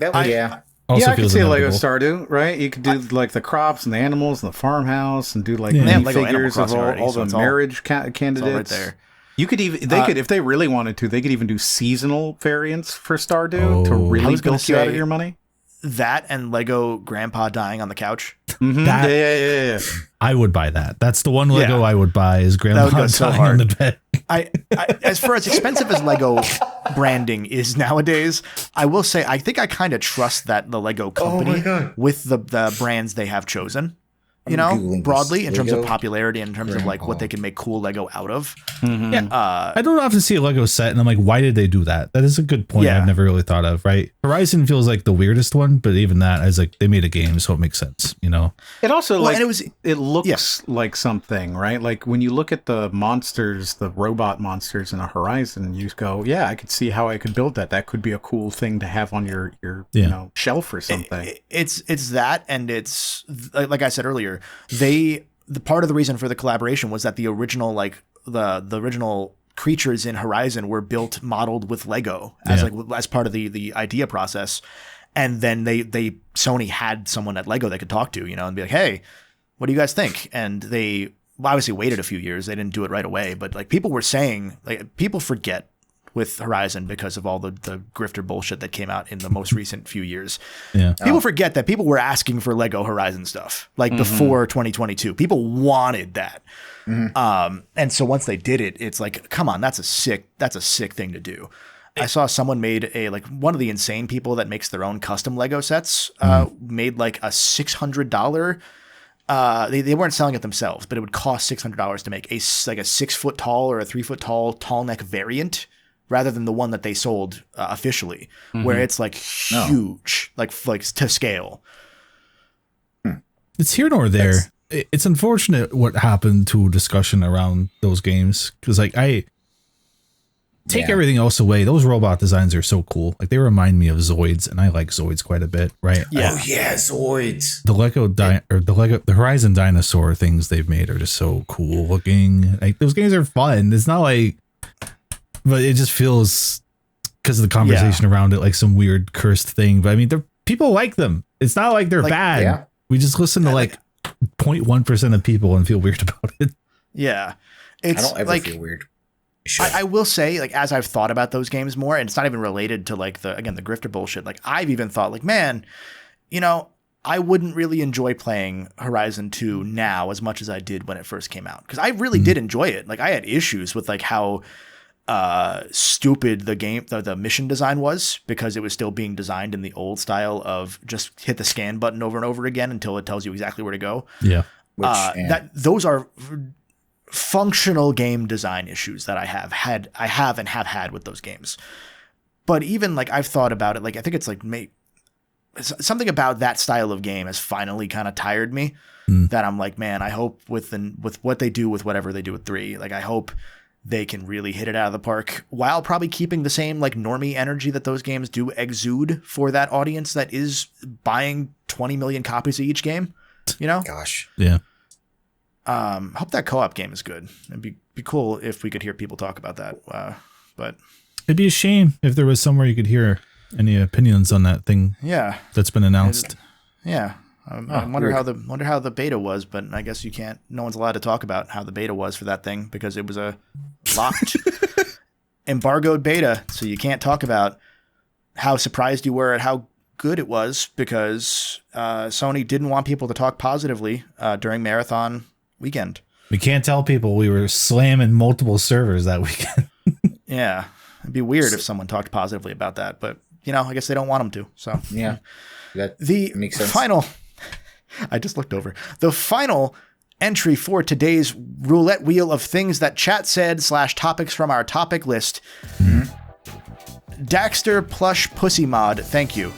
Yeah. Also I could feels see a Lego inevitable. Stardew, right? You could do like the crops and the animals and the farmhouse and do like Yeah. They have Lego Animal figures of Crossing already, all so the it's all- marriage It's all right candidates. there. You could even could if they really wanted to, they could even do seasonal variants for Stardew to Oh. I really was gonna bilk you out of say- your money. That and Lego Grandpa dying on the couch. That- Yeah. I would buy that. That's the one Lego Yeah. I would buy is Grandma That would go so dying on hard. the bed. I as far as expensive as Lego branding is nowadays, I will say I think I kind of trust that the Lego company God. with the brands they have chosen. You I'm know, Googling this. broadly in terms of Lego popularity and in terms of like what Grandpa. they can make cool Lego out of. I don't often see a Lego set and I'm like, why did they do that? That is a good point Yeah. I've never really thought of, right? Horizon feels like the weirdest one, but even that, I was like, they made a game, so it makes sense, you know? It also Well, like and it was- it looks like something, right? Like when you look at the monsters, the robot monsters in a Horizon, you go, yeah, I could see how I could build that. That could be a cool thing to have on your shelf or something. It's that, and it's like I said earlier, the part of the reason for the collaboration was that the original the original creatures in Horizon were built modeled with Lego as part of the idea process, and then they Sony had someone at Lego they could talk to, and be like, hey, what do you guys think? And they obviously waited a few years. They didn't do it right away, but like people were saying, like people forget with Horizon because of all the grifter bullshit that came out in the most recent few years. Yeah. People forget that people were asking for Lego Horizon stuff like before 2022. People wanted that. And so once they did it, it's like, come on, that's a sick thing to do. I saw someone made one of the insane people that makes their own custom Lego sets, made like a $600. They weren't selling it themselves, but it would cost $600 to make a 6 foot tall or a 3 foot tall neck variant, rather than the one that they sold officially, where it's like huge, like to scale. It's here nor there. It's unfortunate what happened to discussion around those games because, like, I take everything else away. Those robot designs are so cool. Like, they remind me of Zoids, and I like Zoids quite a bit, right? Yeah. Oh yeah, Zoids. The Horizon dinosaur things they've made are just so cool looking. Like, those games are fun. It's not like, but it just feels because of the conversation around it like some weird cursed thing. But I mean, people like them. It's not like they're bad. yeah. We just listen to like 0.1% of people and feel weird about it. Yeah. I It's don't ever like, feel weird. You should. I will say, like, as I've thought about those games more, and it's not even related to like the grifter bullshit. Like, I've even thought like, man, I wouldn't really enjoy playing Horizon 2 now as much as I did when it first came out. Cause I really did enjoy it. Like, I had issues with like how stupid the mission design was, because it was still being designed in the old style of just hit the scan button over and over again until it tells you exactly where to go. Yeah. Those are functional game design issues that I have had with those games. But even like I've thought about it, like I think it's like something about that style of game has finally kind of tired me. That I'm like, man, I hope with what they do with whatever they do with 3, like I hope they can really hit it out of the park while probably keeping the same like normie energy that those games do exude for that audience that is buying 20 million copies of each game. You know? Gosh. Yeah. Hope that co-op game is good. It'd be cool if we could hear people talk about that. But it'd be a shame if there was somewhere you could hear any opinions on that thing. Yeah. That's been announced. Yeah. I wonder how the beta was, but I guess you can't. No one's allowed to talk about how the beta was for that thing because it was a locked, embargoed beta. So you can't talk about how surprised you were at how good it was because Sony didn't want people to talk positively during Marathon weekend. We can't tell people we were slamming multiple servers that weekend. Yeah, it'd be weird if someone talked positively about that, but I guess they don't want them to. So yeah, that makes sense. I just looked over. The final entry for today's roulette wheel of things that chat said / topics from our topic list. Daxter plush pussy mod. Thank you.